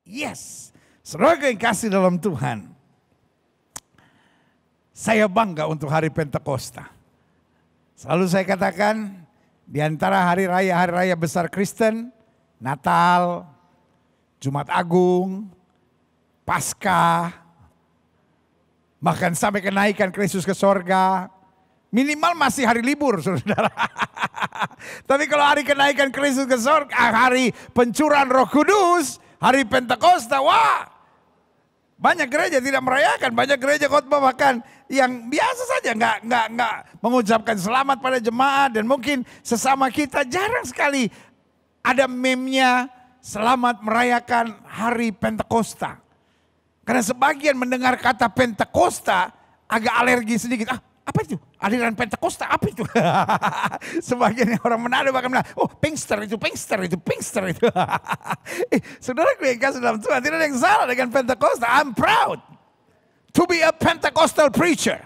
Yes, saudara yang kasih dalam Tuhan, saya bangga untuk hari Pentakosta. Selalu saya katakan, di antara hari raya besar Kristen, Natal, Jumat Agung, Paskah, bahkan sampai kenaikan Kristus ke sorga, minimal masih hari libur, saudara. Tapi kalau hari kenaikan Kristus ke sorga, hari pencurahan Roh Kudus, hari Pentakosta, wah, banyak gereja tidak merayakan, banyak gereja khotbah bahkan yang biasa saja nggak mengucapkan selamat pada jemaat, dan mungkin sesama kita jarang sekali ada meme-nya selamat merayakan hari Pentakosta. Karena sebagian mendengar kata Pentakosta agak alergi sedikit. Apa itu? Aliran Pentakosta, apa itu? Sebagian orang Manado bahkan bilang, oh Pinkster itu. Saudara gue yang kasih dalam Tuhan, tidak ada yang salah dengan Pentakosta. I'm proud to be a Pentecostal preacher.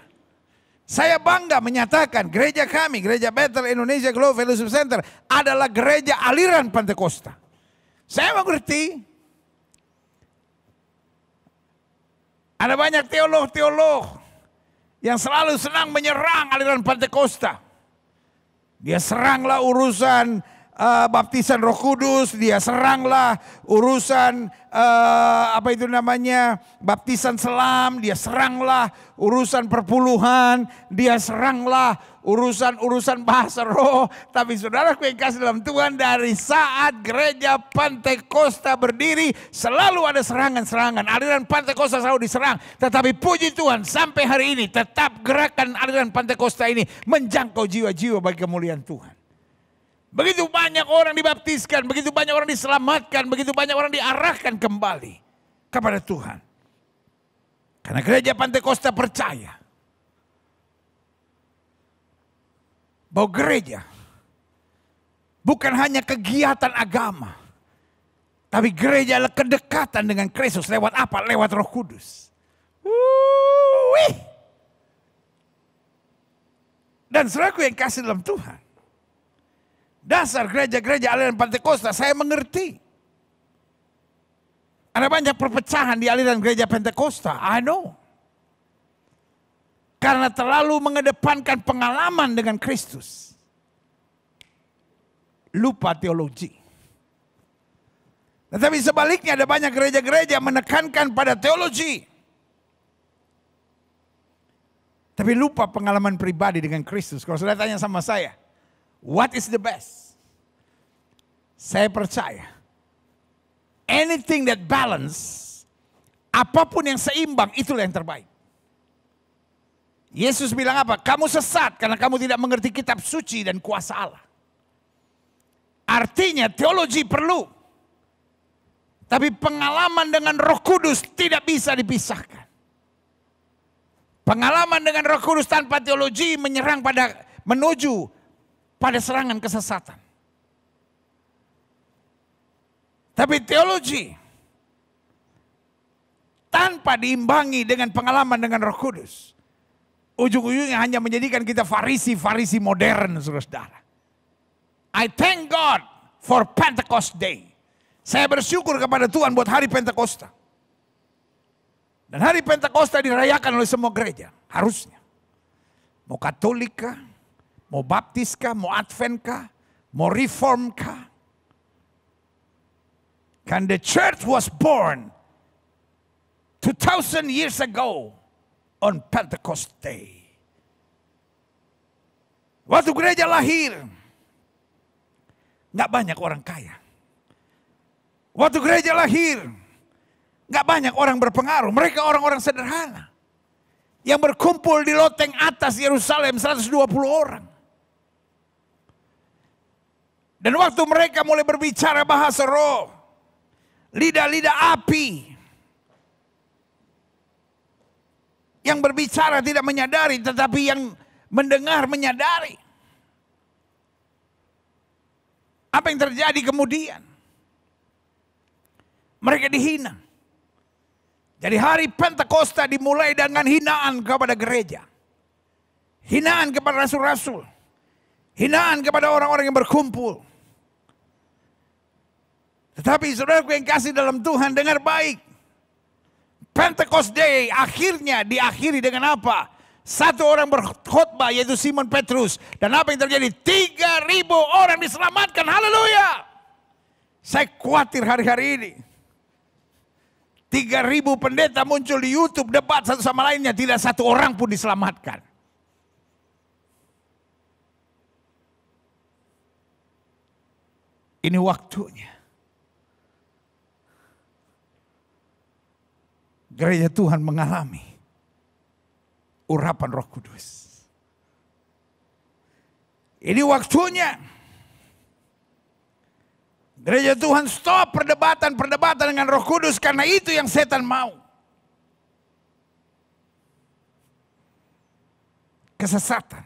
Saya bangga menyatakan gereja kami, Gereja Bethel Indonesia Global Fellowship Center adalah gereja aliran Pentakosta. Saya mengerti ada banyak teolog-teolog yang selalu senang menyerang aliran Pentakosta. Dia seranglah urusan baptisan Roh Kudus, dia seranglah urusan baptisan selam, dia seranglah urusan perpuluhan, dia seranglah urusan bahasa roh. Tapi saudaraku yang kasih dalam Tuhan, dari saat gereja Pentakosta berdiri selalu ada serangan-serangan. Aliran Pentakosta selalu diserang. Tetapi puji Tuhan sampai hari ini tetap gerakan aliran Pentakosta ini menjangkau jiwa-jiwa bagi kemuliaan Tuhan. Begitu banyak orang dibaptiskan, begitu banyak orang diselamatkan, begitu banyak orang diarahkan kembali kepada Tuhan. Karena gereja Pentakosta percaya bahwa gereja bukan hanya kegiatan agama, tapi gereja adalah kedekatan dengan Kristus. Lewat apa? Lewat Roh Kudus. Dan saudaraku yang kasih dalam Tuhan, dasar gereja-gereja aliran Pentakosta saya mengerti. Ada banyak perpecahan di aliran gereja Pentakosta. I know. Karena terlalu mengedepankan pengalaman dengan Kristus. Lupa teologi. Tetapi sebaliknya ada banyak gereja-gereja menekankan pada teologi. Tapi lupa pengalaman pribadi dengan Kristus. Kalau sudah tanya sama saya, what is the best? Saya percaya anything that balance, apapun yang seimbang, itulah yang terbaik. Yesus bilang apa? Kamu sesat karena kamu tidak mengerti kitab suci dan kuasa Allah. Artinya teologi perlu, tapi pengalaman dengan Roh Kudus tidak bisa dipisahkan. Pengalaman dengan Roh Kudus tanpa teologi menuju pada serangan kesesatan. Tapi teologi tanpa diimbangi dengan pengalaman dengan Roh Kudus, ujung-ujungnya hanya menjadikan kita farisi modern, saudara. I thank God for Pentecost Day. Saya bersyukur kepada Tuhan buat hari Pentakosta. Dan hari Pentakosta dirayakan oleh semua gereja, harusnya. Mau Katolik kah, mau Baptis kah, mau Advent kah, mau Reform kah. Kan the church was born 2000 years ago on Pentecost Day. Waktu gereja lahir, nggak banyak orang kaya. Waktu gereja lahir, nggak banyak orang berpengaruh. Mereka orang-orang sederhana yang berkumpul di loteng atas Yerusalem, 120 orang. Dan waktu mereka mulai berbicara bahasa roh, lidah-lidah api, yang berbicara tidak menyadari, tetapi yang mendengar menyadari. Apa yang terjadi kemudian? Mereka dihina. Jadi hari Pentakosta dimulai dengan hinaan kepada gereja. Hinaan kepada rasul-rasul. Hinaan kepada orang-orang yang berkumpul. Tetapi saudaraku yang kasih dalam Tuhan, dengar baik. Pentecost Day akhirnya diakhiri dengan apa? Satu orang berkhotbah, yaitu Simon Petrus. Dan apa yang terjadi? 3.000 orang diselamatkan. Haleluya. Saya khawatir hari-hari ini 3.000 pendeta muncul di YouTube, debat satu sama lainnya, tidak satu orang pun diselamatkan. Ini waktunya gereja Tuhan mengalami urapan Roh Kudus. Ini waktunya gereja Tuhan stop perdebatan dengan Roh Kudus, karena itu yang setan mau. Kesesatan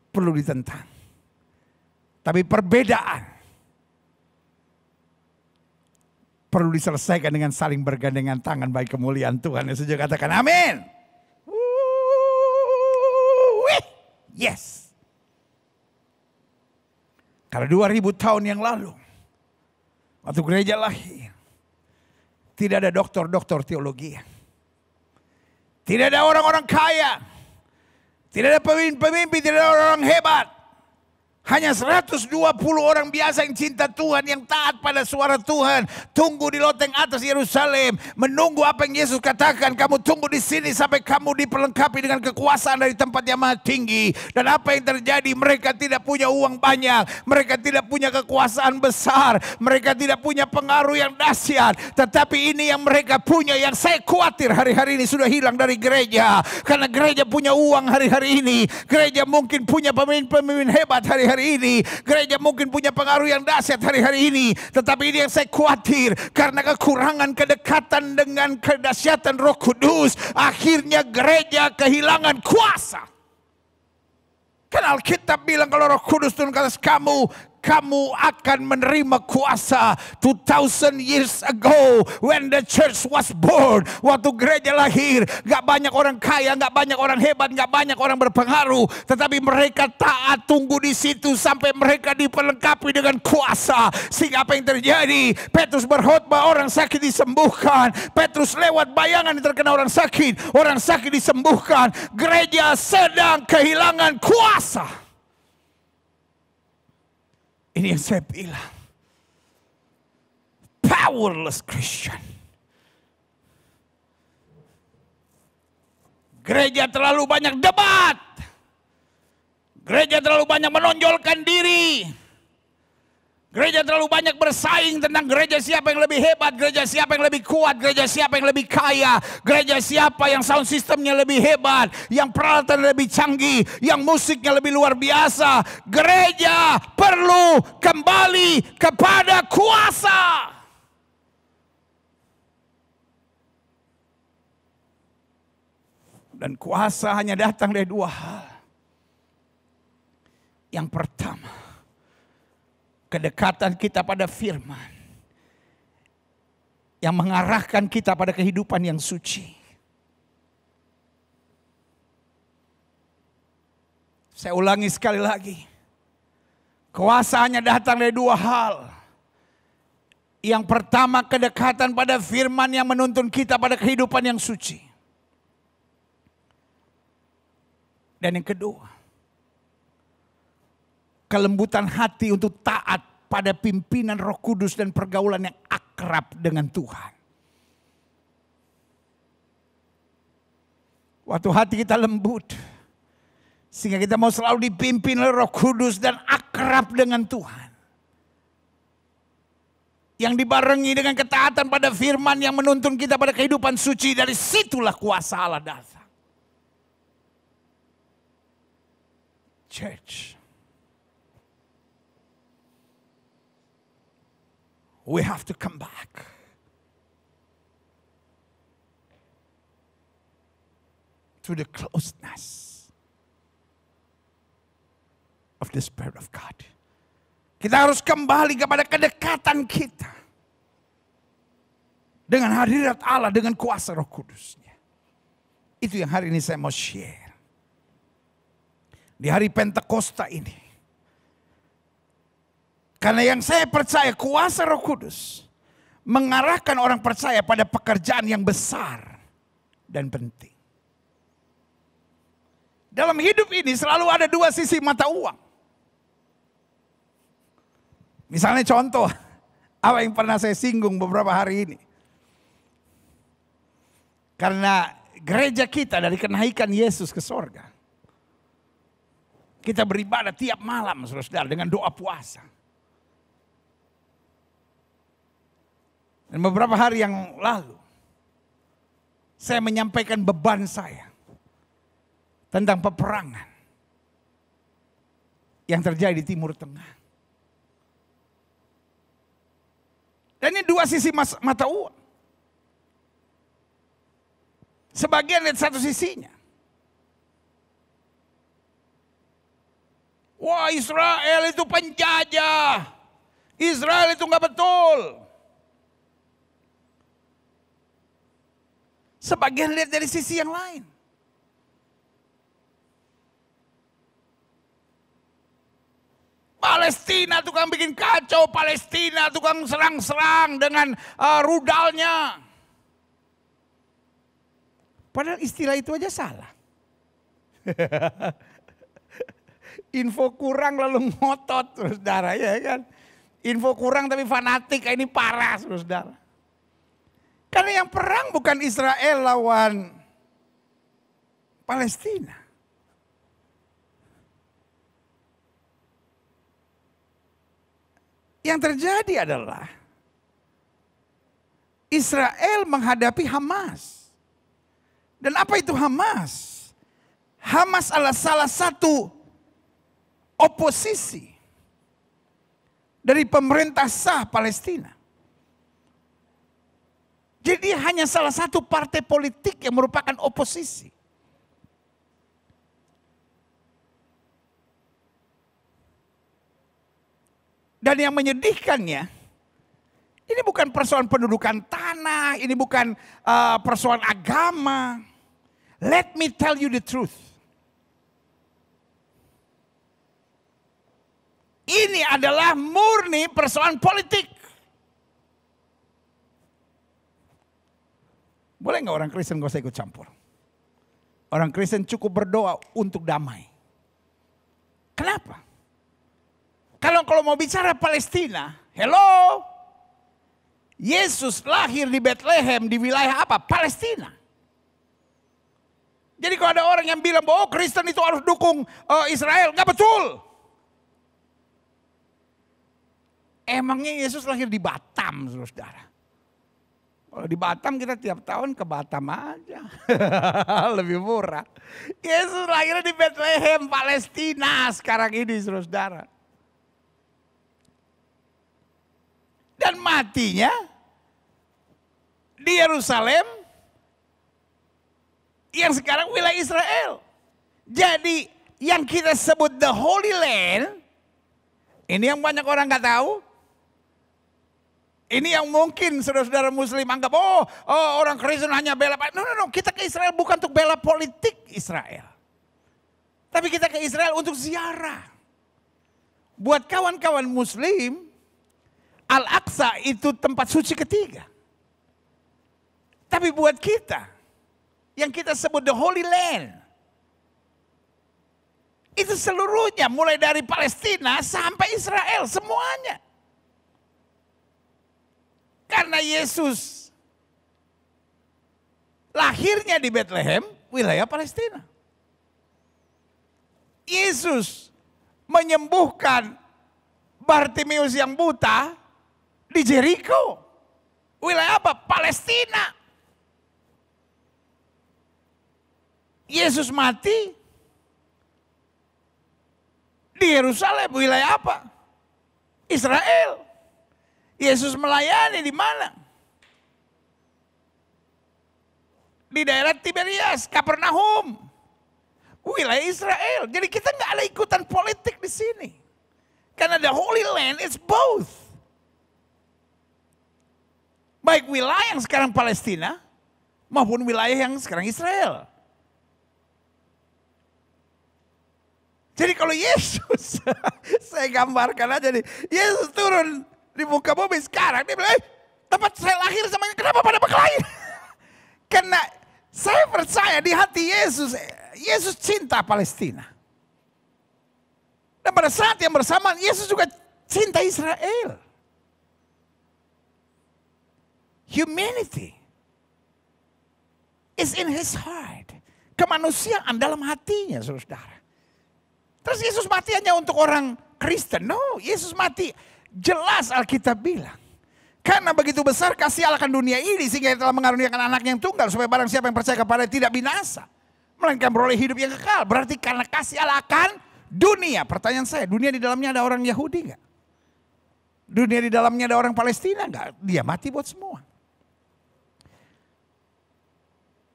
perlu ditentang. Tapi perbedaan perlu diselesaikan dengan saling bergandengan tangan bagi kemuliaan Tuhan. Yang sejak katakan amin. Yes. Karena 2000 tahun yang lalu, waktu gereja lahir, tidak ada doktor-doktor teologi. Tidak ada orang-orang kaya. Tidak ada pemimpin-pemimpin, tidak ada orang hebat. Hanya 120 orang biasa yang cinta Tuhan, yang taat pada suara Tuhan. Tunggu di loteng atas Yerusalem. Menunggu apa yang Yesus katakan. Kamu tunggu di sini sampai kamu diperlengkapi dengan kekuasaan dari tempat yang maha tinggi. Dan apa yang terjadi? Mereka tidak punya uang banyak. Mereka tidak punya kekuasaan besar. Mereka tidak punya pengaruh yang dahsyat. Tetapi ini yang mereka punya, yang saya khawatir hari-hari ini sudah hilang dari gereja. Karena gereja punya uang hari-hari ini. Gereja mungkin punya pemimpin-pemimpin hebat hari-hari ini, gereja mungkin punya pengaruh yang dahsyat hari-hari ini, tetapi ini yang saya khawatir, karena kekurangan kedekatan dengan kedahsyatan Roh Kudus, akhirnya gereja kehilangan kuasa. Kan Alkitab bilang kalau Roh Kudus turun ke atas kamu, kamu akan menerima kuasa. 2000 years ago when the church was born, waktu gereja lahir, gak banyak orang kaya, gak banyak orang hebat, gak banyak orang berpengaruh, tetapi mereka taat, tunggu di situ sampai mereka diperlengkapi dengan kuasa. Sehingga apa yang terjadi? Petrus berkhotbah, orang sakit disembuhkan. Petrus lewat bayangan yang terkena orang sakit disembuhkan. Gereja sedang kehilangan kuasa. Ini yang saya bilang, powerless Christian. Gereja terlalu banyak debat. Gereja terlalu banyak menonjolkan diri. Gereja terlalu banyak bersaing tentang gereja siapa yang lebih hebat, gereja siapa yang lebih kuat, gereja siapa yang lebih kaya, gereja siapa yang sound systemnya lebih hebat, yang peralatan lebih canggih, yang musiknya lebih luar biasa. Gereja perlu kembali kepada kuasa. Dan kuasa hanya datang dari dua hal. Yang pertama, kedekatan kita pada firman yang mengarahkan kita pada kehidupan yang suci. Saya ulangi sekali lagi. Kuasa hanya datang dari dua hal. Yang pertama, kedekatan pada firman yang menuntun kita pada kehidupan yang suci. Dan yang kedua, kelembutan hati untuk taat pada pimpinan Roh Kudus dan pergaulan yang akrab dengan Tuhan. Waktu hati kita lembut, sehingga kita mau selalu dipimpin oleh Roh Kudus dan akrab dengan Tuhan. Yang dibarengi dengan ketaatan pada firman yang menuntun kita pada kehidupan suci, dari situlah kuasa Allah datang. Church, we have to come back to the closeness of the Spirit of God. Kita harus kembali kepada kedekatan kita dengan hadirat Allah, dengan kuasa Roh Kudusnya. Itu yang hari ini saya mau share. Di hari Pentakosta ini, Karena yang saya percaya kuasa Roh Kudus mengarahkan orang percaya pada pekerjaan yang besar dan penting. Dalam hidup ini selalu ada dua sisi mata uang. Misalnya contoh, apa yang pernah saya singgung beberapa hari ini. Karena gereja kita dari kenaikan Yesus ke sorga, kita beribadah tiap malam saudara dengan doa puasa. Dan beberapa hari yang lalu, saya menyampaikan beban saya tentang peperangan yang terjadi di Timur Tengah. Dan ini dua sisi mata uang. Sebagian lihat satu sisinya. Wah, Israel itu penjajah. Israel itu nggak betul. Sebagian lihat dari sisi yang lain. Palestina tukang bikin kacau, Palestina tukang serang-serang dengan rudalnya. Padahal istilah itu aja salah. Info kurang lalu ngotot, saudara, ya kan? Info kurang tapi fanatik, ini parah, saudara. Karena yang perang bukan Israel lawan Palestina. Yang terjadi adalah Israel menghadapi Hamas. Dan apa itu Hamas? Hamas adalah salah satu oposisi dari pemerintah sah Palestina. Jadi hanya salah satu partai politik yang merupakan oposisi. Dan yang menyedihkannya, ini bukan persoalan pendudukan tanah, ini bukan persoalan agama. Let me tell you the truth. Ini adalah murni persoalan politik. Boleh nggak orang Kristen gak usah ikut campur? Orang Kristen cukup berdoa untuk damai. Kenapa? Kalau mau bicara Palestina, hello, Yesus lahir di Bethlehem di wilayah apa? Palestina. Jadi kalau ada orang yang bilang bahwa Kristen itu harus dukung Israel, nggak betul. Emangnya Yesus lahir di Batam, saudara? Kalau di Batam kita tiap tahun ke Batam aja, lebih murah. Yesus lahir di Bethlehem, Palestina sekarang ini, saudara. Dan matinya di Yerusalem yang sekarang wilayah Israel. Jadi yang kita sebut the Holy Land, ini yang banyak orang nggak tahu. Ini yang mungkin saudara-saudara Muslim anggap, oh orang Kristen hanya bela. No, kita ke Israel bukan untuk bela politik Israel. Tapi kita ke Israel untuk ziarah. Buat kawan-kawan Muslim, Al-Aqsa itu tempat suci ketiga. Tapi buat kita, yang kita sebut the Holy Land, itu seluruhnya mulai dari Palestina sampai Israel, semuanya. Karena Yesus lahirnya di Bethlehem, wilayah Palestina. Yesus menyembuhkan Bartimeus yang buta di Jericho. Wilayah apa? Palestina. Yesus mati di Yerusalem, wilayah apa? Israel. Yesus melayani di mana? Di daerah Tiberias, Kapernaum, wilayah Israel. Jadi kita nggak ada ikutan politik di sini. Karena the Holy Land is both. Baik wilayah yang sekarang Palestina maupun wilayah yang sekarang Israel. Jadi kalau Yesus, saya gambarkan aja nih, Yesus turun di muka bumi sekarang, dia bilang, tempat saya lahir sama ini, kenapa pada berkelahi? Karena saya percaya di hati Yesus, Yesus cinta Palestina. Dan pada saat yang bersamaan, Yesus juga cinta Israel. Humanity is in his heart. Kemanusiaan dalam hatinya, saudara. Terus Yesus mati hanya untuk orang Kristen? No, Yesus mati jelas Alkitab bilang. Karena begitu besar kasih Allah akan dunia ini sehingga Dia telah mengaruniakan anak yang tunggal supaya barang siapa yang percaya kepada Dia tidak binasa, melainkan beroleh hidup yang kekal. Berarti karena kasih Allah akan dunia. Pertanyaan saya, dunia di dalamnya ada orang Yahudi enggak? Dunia di dalamnya ada orang Palestina enggak? Dia mati buat semua.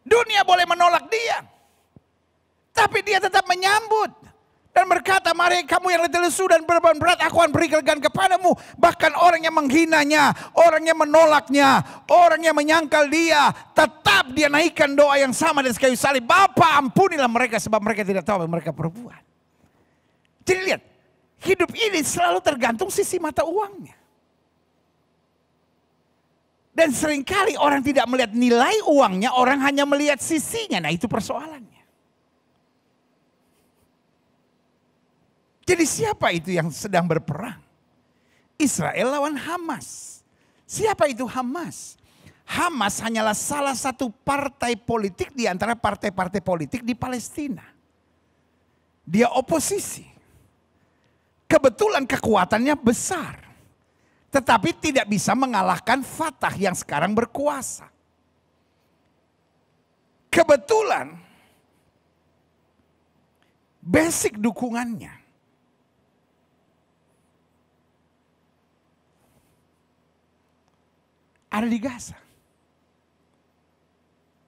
Dunia boleh menolak Dia, tapi Dia tetap menyambut dan berkata, mari kamu yang letih lesu dan beban berat, aku akan beri kelegaan kepadamu. Bahkan orang yang menghinanya, orang yang menolaknya, orang yang menyangkal Dia, tetap Dia naikkan doa yang sama dari kayu salib. Bapa, ampunilah mereka sebab mereka tidak tahu apa yang mereka perbuat. Jadi lihat, hidup ini selalu tergantung sisi mata uangnya. Dan seringkali orang tidak melihat nilai uangnya, orang hanya melihat sisinya. Nah, itu persoalannya. Jadi siapa itu yang sedang berperang? Israel lawan Hamas. Siapa itu Hamas? Hamas hanyalah salah satu partai politik di antara partai-partai politik di Palestina. Dia oposisi. Kebetulan kekuatannya besar. Tetapi tidak bisa mengalahkan Fatah yang sekarang berkuasa. Kebetulan basic dukungannya ada di Gaza.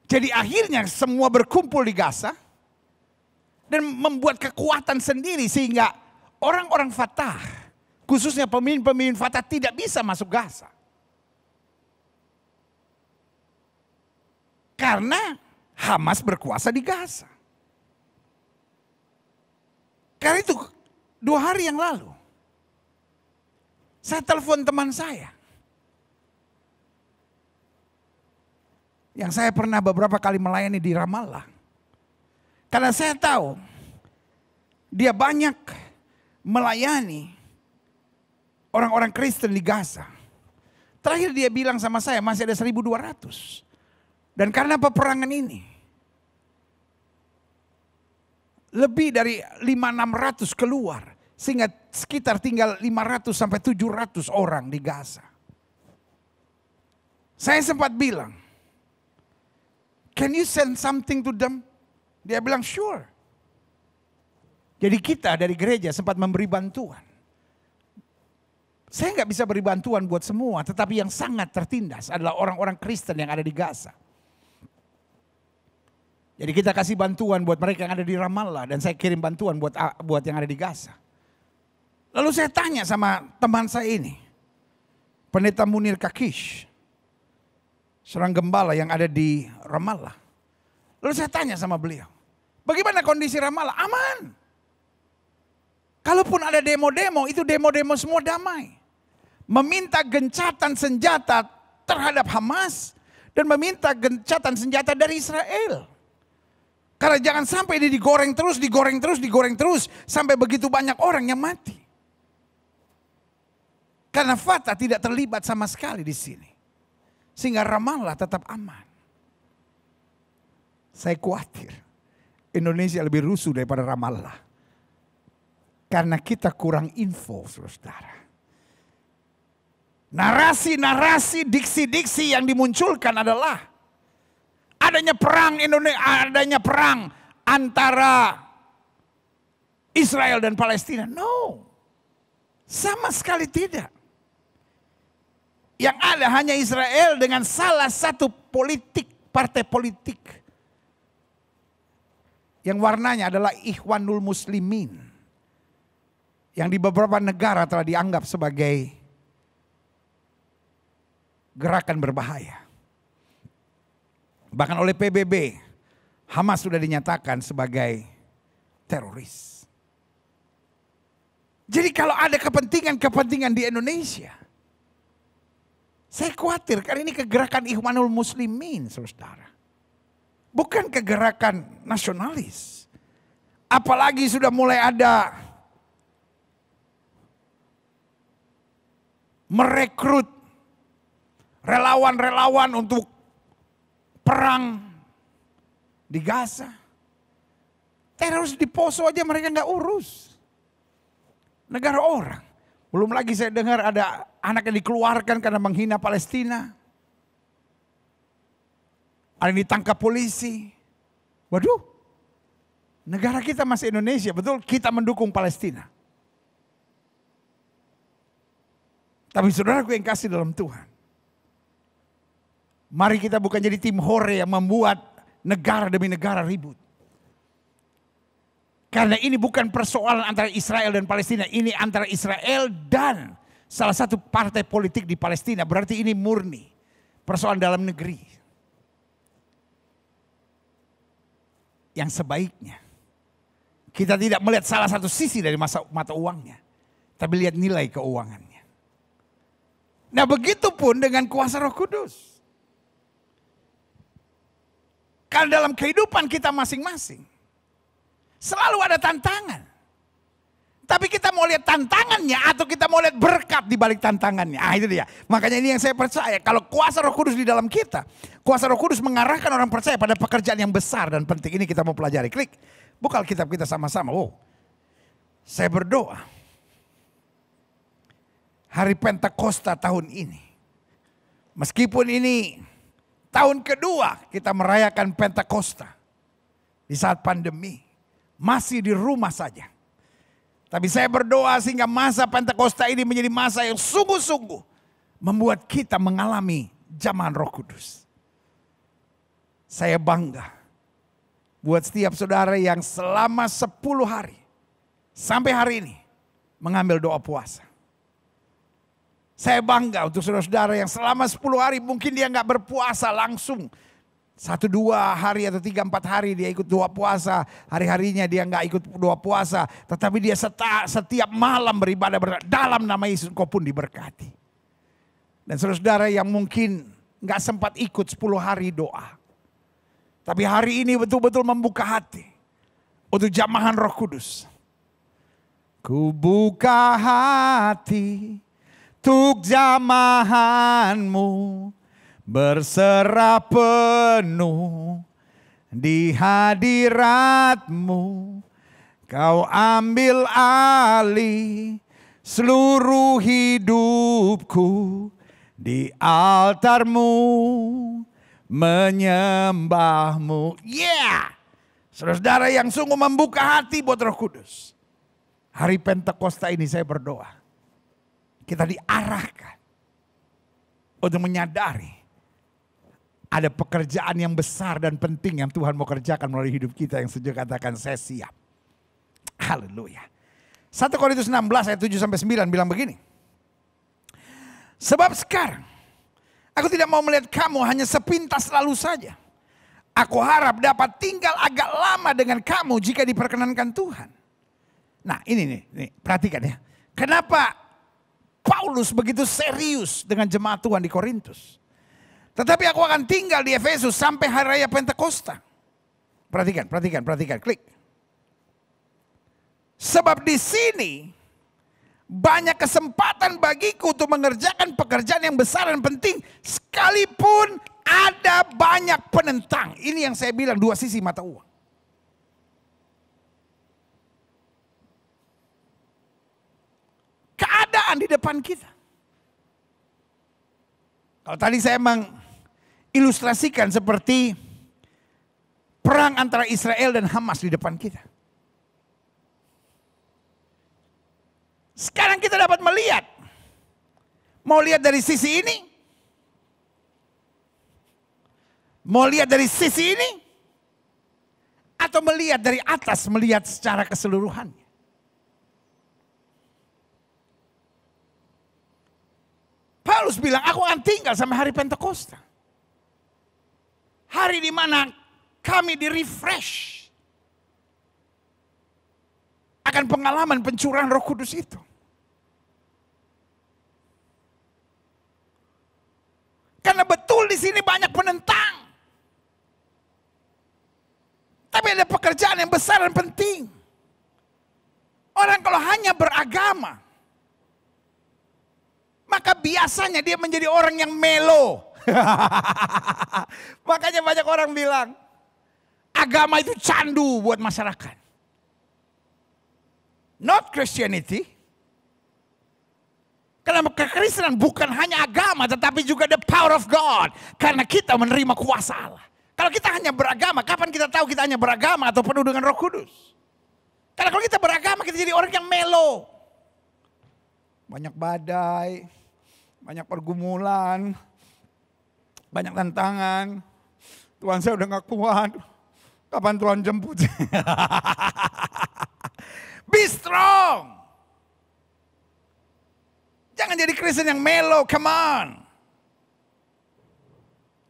Jadi akhirnya semua berkumpul di Gaza dan membuat kekuatan sendiri sehingga orang-orang Fatah, khususnya pemimpin-pemimpin Fatah, tidak bisa masuk Gaza. Karena Hamas berkuasa di Gaza. Karena itu 2 hari yang lalu, saya telepon teman saya. Yang saya pernah beberapa kali melayani di Ramallah. Karena saya tahu dia banyak melayani orang-orang Kristen di Gaza. Terakhir dia bilang sama saya masih ada 1.200. Dan karena peperangan ini, lebih dari 500-600 keluar. Sehingga sekitar tinggal 500 sampai 700 orang di Gaza. Saya sempat bilang, can you send something to them? Dia bilang sure. Jadi kita dari gereja sempat memberi bantuan. Saya nggak bisa beri bantuan buat semua, tetapi yang sangat tertindas adalah orang-orang Kristen yang ada di Gaza. Jadi kita kasih bantuan buat mereka yang ada di Ramallah dan saya kirim bantuan buat yang ada di Gaza. Lalu saya tanya sama teman saya ini, Pendeta Munir Kakish, seorang gembala yang ada di Ramallah. Lalu saya tanya sama beliau, bagaimana kondisi Ramallah? Aman. Kalaupun ada demo-demo, itu demo-demo semua damai. Meminta gencatan senjata terhadap Hamas dan meminta gencatan senjata dari Israel. Karena jangan sampai ini digoreng terus sampai begitu banyak orang yang mati. Karena Fatah tidak terlibat sama sekali di sini. Sehingga Ramallah tetap aman. Saya khawatir Indonesia lebih rusuh daripada Ramallah. Karena kita kurang info, saudara. Narasi-narasi, diksi-diksi yang dimunculkan adalah adanya perang Indonesia, adanya perang antara Israel dan Palestina. No, sama sekali tidak. Yang ada hanya Israel dengan salah satu partai politik yang warnanya adalah Ikhwanul Muslimin, yang di beberapa negara telah dianggap sebagai gerakan berbahaya. Bahkan oleh PBB, Hamas sudah dinyatakan sebagai teroris. Jadi kalau ada kepentingan-kepentingan di Indonesia, saya khawatir karena ini kegerakan Ikhwanul Muslimin, saudara. Bukan kegerakan nasionalis. Apalagi sudah mulai ada merekrut relawan-relawan untuk perang di Gaza. Teroris di Poso aja mereka nggak urus. Negara orang. Belum lagi saya dengar ada anak yang dikeluarkan karena menghina Palestina. Ada yang ditangkap polisi. Waduh, negara kita masih Indonesia, betul kita mendukung Palestina. Tapi saudaraku yang kasih dalam Tuhan. Mari kita bukan jadi tim hore yang membuat negara demi negara ribut. Karena ini bukan persoalan antara Israel dan Palestina. Ini antara Israel dan salah satu partai politik di Palestina. Berarti ini murni persoalan dalam negeri. Yang sebaiknya kita tidak melihat salah satu sisi dari mata uangnya. Tapi lihat nilai keuangannya. Nah begitu pun dengan kuasa Roh Kudus. Karena dalam kehidupan kita masing-masing selalu ada tantangan. Tapi kita mau lihat tantangannya atau kita mau lihat berkat di balik tantangannya. Ah itu dia. Makanya ini yang saya percaya. Kalau kuasa Roh Kudus di dalam kita. Kuasa Roh Kudus mengarahkan orang percaya pada pekerjaan yang besar dan penting. Ini kita mau pelajari. Klik. Buka Alkitab kita sama-sama. Oh, saya berdoa. Hari Pentakosta tahun ini. Meskipun ini tahun kedua kita merayakan Pentakosta. Di saat pandemi. Masih di rumah saja. Tapi saya berdoa sehingga masa Pentakosta ini menjadi masa yang sungguh-sungguh. Membuat kita mengalami jamahan Roh Kudus. Saya bangga. Buat setiap saudara yang selama 10 hari. Sampai hari ini. Mengambil doa puasa. Saya bangga untuk saudara-saudara yang selama 10 hari mungkin dia nggak berpuasa langsung. 1-2 hari atau 3-4 hari dia ikut doa puasa. Hari-harinya dia nggak ikut doa puasa. Tetapi dia setiap malam beribadah dalam nama Yesus kau pun diberkati. Dan saudara-saudara yang mungkin nggak sempat ikut 10 hari doa. Tapi hari ini betul-betul membuka hati. Untuk jamahan Roh Kudus. Ku buka hati. Untuk jamahanmu berserah penuh di hadiratmu. Kau ambil alih seluruh hidupku di altarmu menyembahmu. Yeah! Saudara-saudara yang sungguh membuka hati buat Roh Kudus. Hari Pentakosta ini saya berdoa. Kita diarahkan untuk menyadari ada pekerjaan yang besar dan penting yang Tuhan mau kerjakan melalui hidup kita yang sejak katakan saya siap. Haleluya. 1 Korintus 16 ayat 7-9 bilang begini. Sebab sekarang aku tidak mau melihat kamu hanya sepintas lalu saja. Aku harap dapat tinggal agak lama dengan kamu jika diperkenankan Tuhan. Nah ini nih perhatikan ya. Kenapa Paulus begitu serius dengan jemaat Tuhan di Korintus. Tetapi aku akan tinggal di Efesus sampai hari raya Pentakosta. Perhatikan, klik. Sebab di sini banyak kesempatan bagiku untuk mengerjakan pekerjaan yang besar dan penting. Sekalipun ada banyak penentang. Ini yang saya bilang dua sisi mata uang. Keadaan di depan kita. Kalau tadi saya mengilustrasikan seperti perang antara Israel dan Hamas di depan kita. Sekarang kita dapat melihat. Mau lihat dari sisi ini? Mau lihat dari sisi ini? Atau melihat dari atas, melihat secara keseluruhannya? Paulus bilang, aku akan tinggal sampai hari Pentakosta. Hari di mana kami di-refresh. akan pengalaman pencurahan Roh Kudus itu. Karena betul di sini banyak penentang. Tapi ada pekerjaan yang besar dan penting. Orang kalau hanya beragama, maka biasanya dia menjadi orang yang melo. Makanya banyak orang bilang, agama itu candu buat masyarakat. Not Christianity. Karena kekristenan bukan hanya agama, tetapi juga the power of God. Karena kita menerima kuasa Allah. Kalau kita hanya beragama, kapan kita tahu kita hanya beragama atau penuh dengan Roh Kudus? Karena kalau kita beragama, kita jadi orang yang melo. Banyak badai, banyak pergumulan, banyak tantangan. Tuhan, saya udah gak kuat. Kapan Tuhan jemput? Be strong. Jangan jadi Kristen yang melo, come on.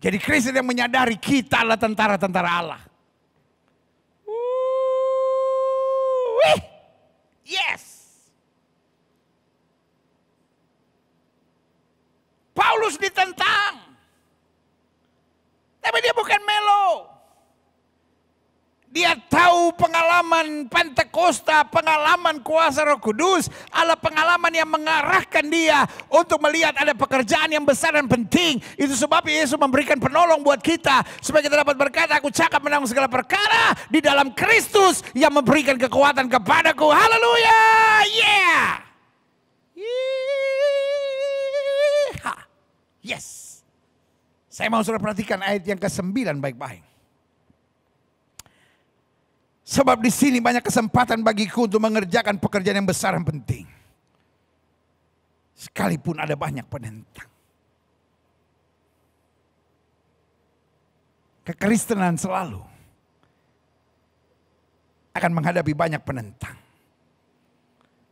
Jadi Kristen yang menyadari kita adalah tentara-tentara Allah. Yes. Paulus ditentang. Tapi dia bukan melo. Dia tahu pengalaman Pentakosta, pengalaman kuasa Roh Kudus adalah pengalaman yang mengarahkan dia untuk melihat ada pekerjaan yang besar dan penting. Itu sebabnya Yesus memberikan penolong buat kita supaya kita dapat berkata, aku cakap menanggung segala perkara di dalam Kristus yang memberikan kekuatan kepadaku. Haleluya! Yeah! Yes. Saya mau saudara perhatikan ayat yang ke-9 baik-baik. Sebab di sini banyak kesempatan bagiku untuk mengerjakan pekerjaan yang besar dan penting. Sekalipun ada banyak penentang. Kekristenan selalu akan menghadapi banyak penentang.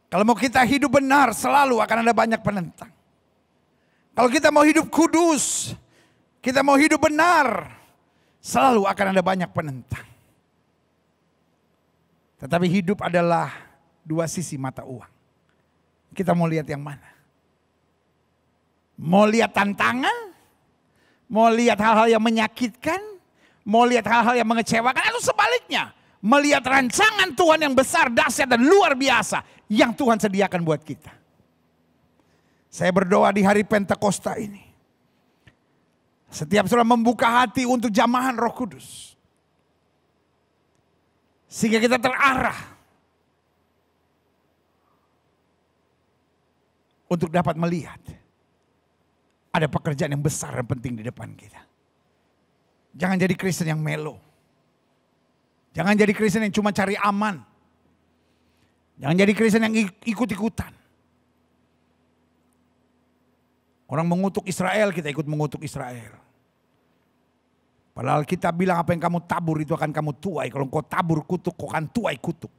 Kalau mau kita hidup benar, selalu akan ada banyak penentang. Kalau kita mau hidup kudus, kita mau hidup benar, selalu akan ada banyak penentang. Tetapi hidup adalah dua sisi mata uang. Kita mau lihat yang mana? Mau lihat tantangan? Mau lihat hal-hal yang menyakitkan? Mau lihat hal-hal yang mengecewakan? Atau sebaliknya, melihat rancangan Tuhan yang besar, dahsyat dan luar biasa yang Tuhan sediakan buat kita. Saya berdoa di hari Pentakosta ini, setiap saudara membuka hati untuk jamahan Roh Kudus, sehingga kita terarah untuk dapat melihat ada pekerjaan yang besar dan penting di depan kita. Jangan jadi Kristen yang melo. Jangan jadi Kristen yang cuma cari aman. Jangan jadi Kristen yang ikut-ikutan. Orang mengutuk Israel, kita ikut mengutuk Israel. Padahal kita bilang apa yang kamu tabur itu akan kamu tuai. Kalau kau tabur kutuk, kau akan tuai kutuk.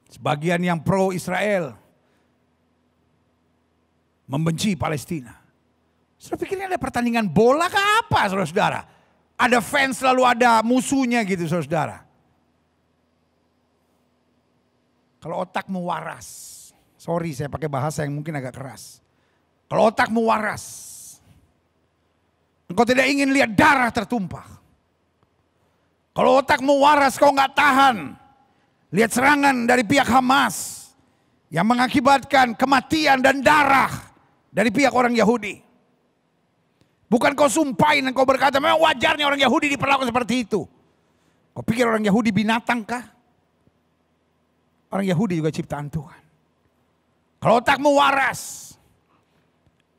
Sebagian yang pro Israel membenci Palestina. Saudara pikirnya ada pertandingan bola ke apa saudara-saudara? Ada fans selalu ada musuhnya gitu saudara-saudara. Kalau otakmu waras, sorry saya pakai bahasa yang mungkin agak keras. Kalau otakmu waras, engkau tidak ingin lihat darah tertumpah. Kalau otakmu waras, kau nggak tahan lihat serangan dari pihak Hamas yang mengakibatkan kematian dan darah dari pihak orang Yahudi. Bukan kau sumpahin dan kau berkata memang wajarnya orang Yahudi diperlakukan seperti itu. Kau pikir orang Yahudi binatang kah? Orang Yahudi juga ciptaan Tuhan. Kalau otakmu waras,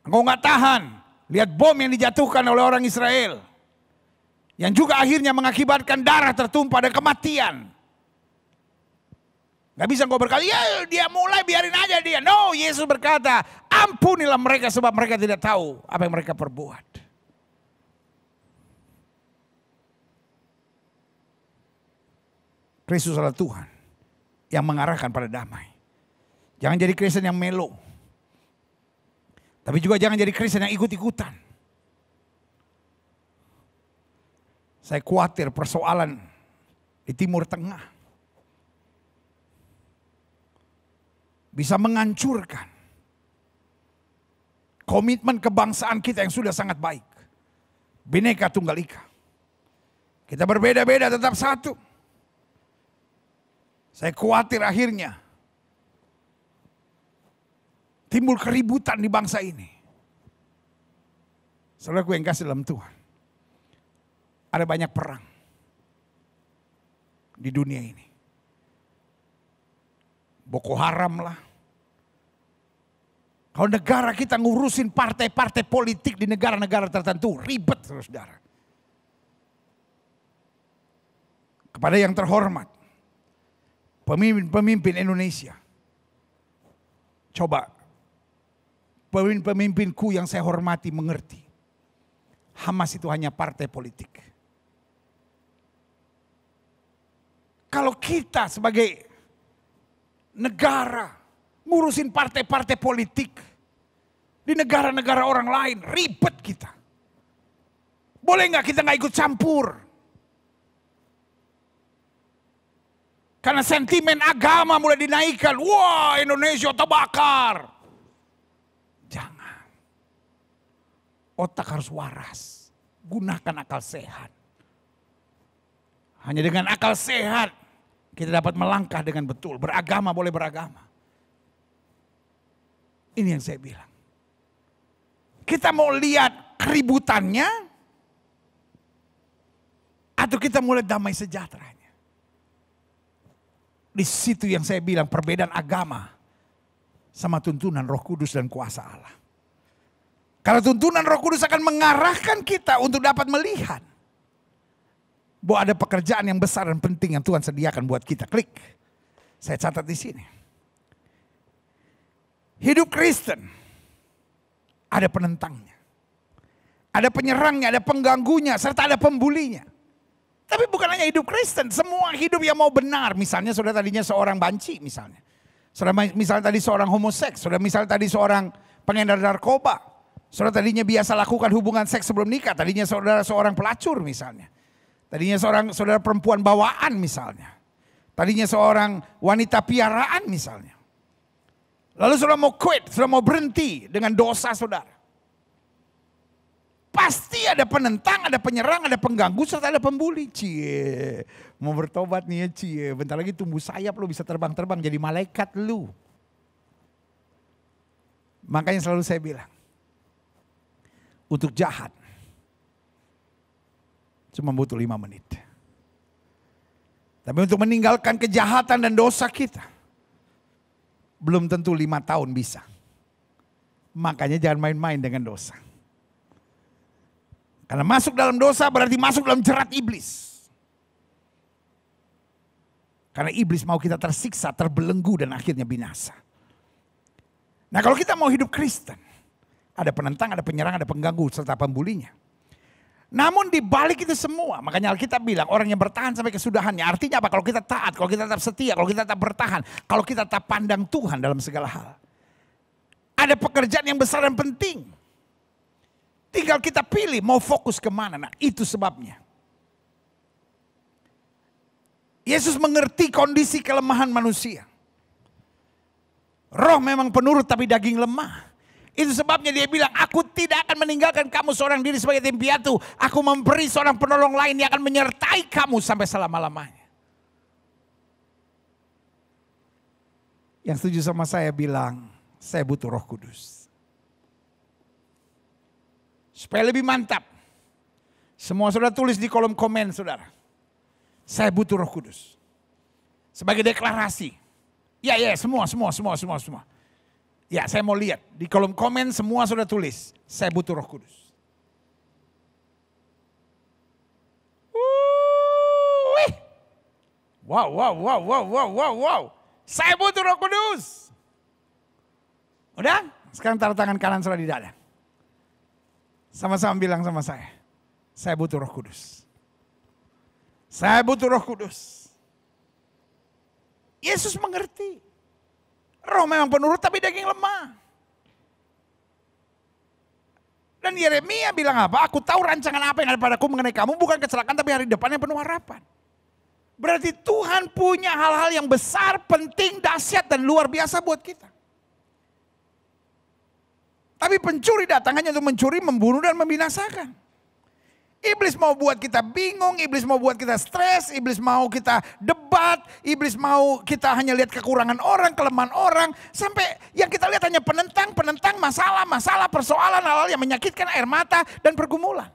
engkau nggak tahan lihat bom yang dijatuhkan oleh orang Israel, yang juga akhirnya mengakibatkan darah tertumpah dan kematian. Gak bisa engkau berkata, ya dia mulai biarin aja dia. No, Yesus berkata, ampunilah mereka sebab mereka tidak tahu apa yang mereka perbuat. Kristus adalah Tuhan yang mengarahkan pada damai. Jangan jadi Kristen yang melo. Tapi juga jangan jadi Kristen yang ikut-ikutan. Saya khawatir persoalan di Timur Tengah bisa menghancurkan komitmen kebangsaan kita yang sudah sangat baik. Bhinneka Tunggal Ika. Kita berbeda-beda tetap satu. Saya khawatir akhirnya timbul keributan di bangsa ini. Saudaraku yang kasih dalam Tuhan. Ada banyak perang di dunia ini. Boko Haram lah. Kalau negara kita ngurusin partai-partai politik di negara-negara tertentu, ribet saudara. Kepada yang terhormat, pemimpin Indonesia. Coba, pemimpinku yang saya hormati mengerti. Hamas itu hanya partai politik. Kalau kita sebagai negara ngurusin partai-partai politik di negara-negara orang lain, ribet kita. Boleh nggak kita nggak ikut campur? Karena sentimen agama mulai dinaikkan. Wah, Indonesia terbakar. Jangan. Otak harus waras. Gunakan akal sehat. Hanya dengan akal sehat kita dapat melangkah dengan betul. Beragama boleh beragama. Ini yang saya bilang. Kita mau lihat keributannya atau kita mulai damai sejahteranya. Di situ yang saya bilang perbedaan agama sama tuntunan Roh Kudus dan kuasa Allah. Karena tuntunan Roh Kudus akan mengarahkan kita untuk dapat melihat bahwa ada pekerjaan yang besar dan penting yang Tuhan sediakan buat kita. Klik. Saya catat di sini. Hidup Kristen ada penentangnya. Ada penyerangnya, ada pengganggunya, serta ada pembulinya. Tapi bukan hanya hidup Kristen, semua hidup yang mau benar. Misalnya saudara tadinya seorang banci misalnya. Saudara misalnya tadi seorang homoseks, saudara misalnya tadi seorang pengedar narkoba. Saudara tadinya biasa lakukan hubungan seks sebelum nikah, tadinya saudara seorang pelacur misalnya. Tadinya saudara perempuan bawaan misalnya. Tadinya seorang wanita piaraan misalnya. Lalu saudara mau quit, saudara mau berhenti dengan dosa saudara. Pasti ada penentang, ada penyerang, ada pengganggu, serta ada pembuli. Cie, mau bertobat nih ya cie. Bentar lagi tumbuh sayap lu bisa terbang-terbang jadi malaikat lu. Makanya selalu saya bilang. Untuk jahat. Cuma butuh 5 menit. Tapi untuk meninggalkan kejahatan dan dosa kita. Belum tentu 5 tahun bisa. Makanya jangan main-main dengan dosa. Karena masuk dalam dosa berarti masuk dalam jerat iblis. Karena iblis mau kita tersiksa, terbelenggu dan akhirnya binasa. Nah kalau kita mau hidup Kristen, ada penentang, ada penyerang, ada pengganggu serta pembulinya. Namun di balik itu semua, makanya Alkitab bilang orang yang bertahan sampai kesudahannya. Artinya apa? Kalau kita taat, kalau kita tetap setia, kalau kita tetap bertahan, kalau kita tetap pandang Tuhan dalam segala hal. Ada pekerjaan yang besar dan penting. Tinggal kita pilih mau fokus kemana. Nah itu sebabnya. Yesus mengerti kondisi kelemahan manusia. Roh memang penurut tapi daging lemah. Itu sebabnya dia bilang, aku tidak akan meninggalkan kamu seorang diri sebagai tim piatu. Aku memberi seorang penolong lain yang akan menyertai kamu sampai selama-lamanya. Yang setuju sama saya bilang, saya butuh Roh Kudus. Supaya lebih mantap. Semua saudara tulis di kolom komen saudara. Saya butuh Roh Kudus. Sebagai deklarasi. Ya semua. Ya saya mau lihat. Di kolom komen semua saudara tulis. Saya butuh Roh Kudus. Wow. Saya butuh Roh Kudus. Udah? Sekarang taruh tangan kanan saudara di dada. Sama-sama bilang sama saya butuh Roh Kudus. Saya butuh Roh Kudus. Yesus mengerti. Roh memang penurut tapi daging lemah. Dan Yeremia bilang apa? Aku tahu rancangan apa yang ada padaku mengenai kamu, bukan kecelakaan tapi hari depan yang penuh harapan. Berarti Tuhan punya hal-hal yang besar, penting, dahsyat dan luar biasa buat kita. Tapi pencuri datang hanya untuk mencuri, membunuh dan membinasakan. Iblis mau buat kita bingung, iblis mau buat kita stres, iblis mau kita debat, iblis mau kita hanya lihat kekurangan orang, kelemahan orang. Sampai yang kita lihat hanya penentang, masalah, persoalan, hal-hal yang menyakitkan, air mata dan pergumulan.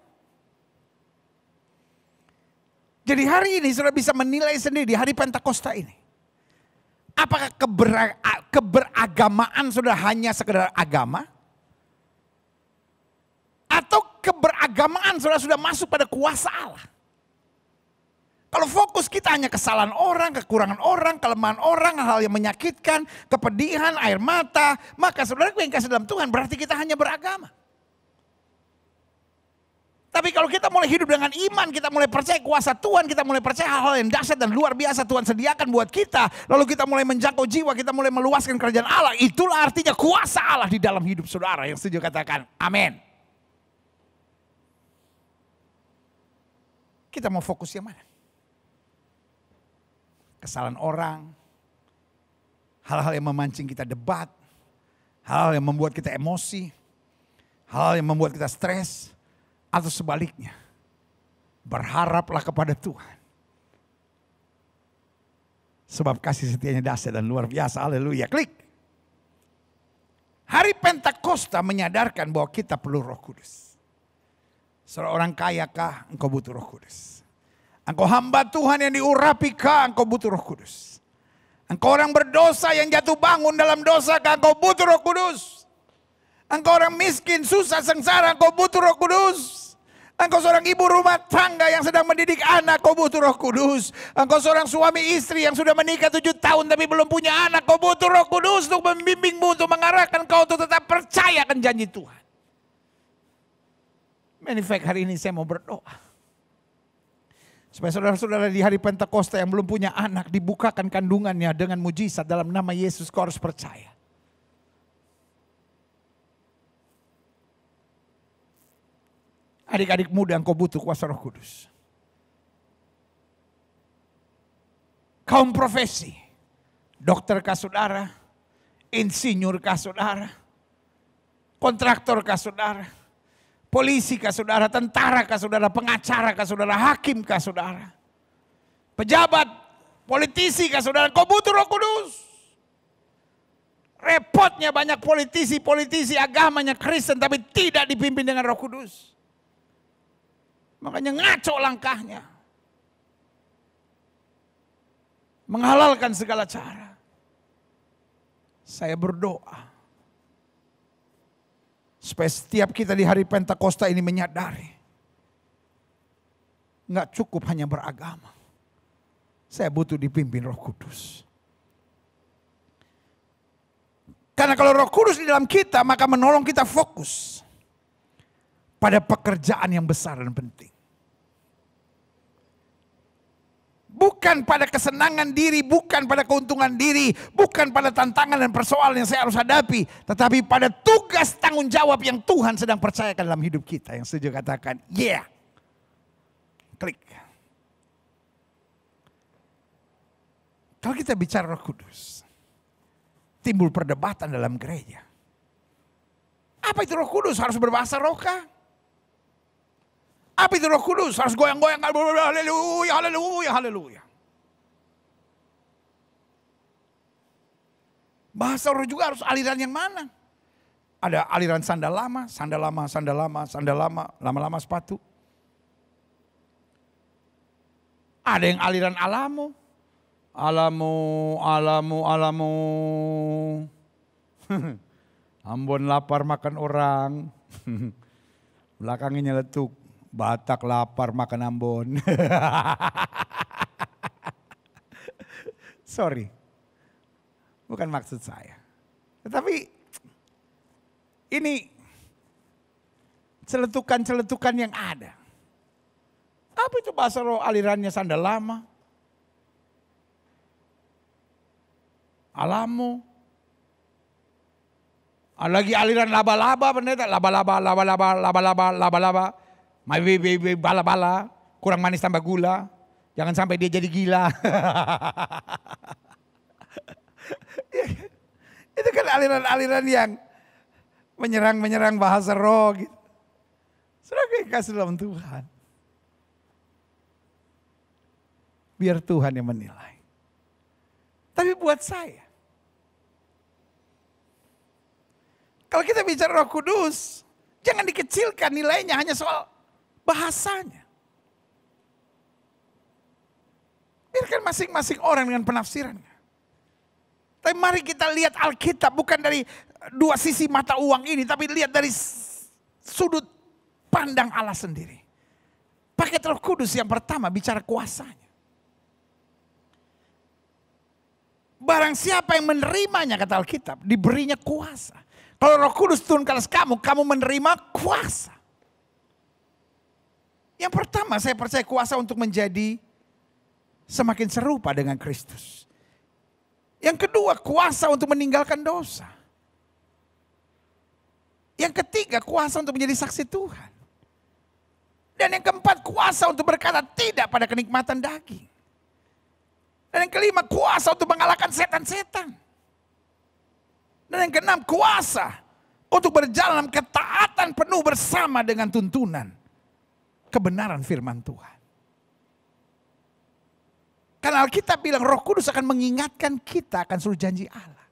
Jadi hari ini sudah bisa menilai sendiri di hari Pentakosta ini. Apakah keberagamaan sudah hanya sekedar agama? Atau keberagamaan sudah masuk pada kuasa Allah. Kalau fokus kita hanya kesalahan orang, kekurangan orang, kelemahan orang, hal yang menyakitkan, kepedihan, air mata. Maka saudaraku yang kasih dalam Tuhan berarti kita hanya beragama. Tapi kalau kita mulai hidup dengan iman, kita mulai percaya kuasa Tuhan, kita mulai percaya hal-hal yang dahsyat dan luar biasa Tuhan sediakan buat kita. Lalu kita mulai menjangkau jiwa, kita mulai meluaskan kerajaan Allah. Itulah artinya kuasa Allah di dalam hidup saudara. Yang setuju katakan amin. Kita mau fokus yang mana? Kesalahan orang, hal-hal yang memancing kita debat, hal-hal yang membuat kita emosi, hal-hal yang membuat kita stres, atau sebaliknya, berharaplah kepada Tuhan. Sebab kasih setianya dahsyat dan luar biasa, haleluya, klik. Hari Pentakosta menyadarkan bahwa kita perlu Roh Kudus. Seorang kayakah engkau butuh Roh Kudus. Engkau hamba Tuhan yang diurapikah engkau butuh Roh Kudus. Engkau orang berdosa yang jatuh bangun dalam dosa engkau butuh Roh Kudus. Engkau orang miskin, susah, sengsara engkau butuh Roh Kudus. Engkau seorang ibu rumah tangga yang sedang mendidik anak kau butuh Roh Kudus. Engkau seorang suami istri yang sudah menikah 7 tahun tapi belum punya anak kau butuh Roh Kudus untuk membimbingmu, untuk mengarahkan kau untuk tetap percaya akan janji Tuhan. In fact hari ini saya mau berdoa. Supaya saudara-saudara di hari Pentakosta yang belum punya anak dibukakan kandungannya dengan mujizat dalam nama Yesus, kau harus percaya. Adik-adik muda engkau butuh kuasa Roh Kudus. Kaum profesi, dokterkah saudara, insinyurkah saudara, kontraktorkah saudara, polisi kah saudara, tentara kah saudara, pengacara kah saudara, hakim kah saudara, pejabat, politisi kah saudara, kau butuh Roh Kudus. Repotnya banyak politisi agamanya Kristen tapi tidak dipimpin dengan Roh Kudus. Makanya ngaco langkahnya. Menghalalkan segala cara. Saya berdoa supaya setiap kita di hari Pentakosta ini menyadari, nggak cukup hanya beragama. Saya butuh dipimpin Roh Kudus. Karena kalau Roh Kudus di dalam kita, maka menolong kita fokus pada pekerjaan yang besar dan penting. Bukan pada kesenangan diri, bukan pada keuntungan diri, bukan pada tantangan dan persoalan yang saya harus hadapi. Tetapi pada tugas tanggung jawab yang Tuhan sedang percayakan dalam hidup kita. Yang setuju katakan, yeah. Klik. Kalau kita bicara Roh Kudus, timbul perdebatan dalam gereja. Apa itu Roh Kudus? Harus berbahasa roh kah? Apa itu Roh Kudus? Harus goyang-goyang. Haleluya, haleluya, haleluya. Bahasa roh juga harus aliran yang mana? Ada aliran sandal lama, lama-lama sepatu. Ada yang aliran alamu. Alamu. Ambon lapar makan orang. Belakangnya nyeletuk. Batak lapar makan Ambon. Sorry. Bukan maksud saya. Tetapi ini celetukan-celetukan yang ada. Apa itu bahasa roh alirannya sandal lama? Lagi aliran laba-laba pendeta, laba-laba. My baby bala-bala, kurang manis tambah gula. Jangan sampai dia jadi gila. Itu kan aliran-aliran yang menyerang bahasa roh gitu. Saudara kasih dalam Tuhan. Biar Tuhan yang menilai. Tapi buat saya, kalau kita bicara Roh Kudus, jangan dikecilkan nilainya hanya soal bahasanya. Biarkan masing-masing orang dengan penafsirannya. Tapi mari kita lihat Alkitab bukan dari dua sisi mata uang ini, tapi lihat dari sudut pandang Allah sendiri. Paket Roh Kudus yang pertama bicara kuasanya. Barang siapa yang menerimanya, kata Alkitab, diberinya kuasa. Kalau Roh Kudus turun ke atas kamu menerima kuasa. Yang pertama saya percaya kuasa untuk menjadi semakin serupa dengan Kristus. Yang kedua kuasa untuk meninggalkan dosa. Yang ketiga kuasa untuk menjadi saksi Tuhan. Dan yang keempat kuasa untuk berkata tidak pada kenikmatan daging. Dan yang kelima kuasa untuk mengalahkan setan-setan. Dan yang keenam kuasa untuk berjalan dalam ketaatan penuh bersama dengan tuntunan kebenaran firman Tuhan. Karena Alkitab bilang Roh Kudus akan mengingatkan kita akan seluruh janji Allah.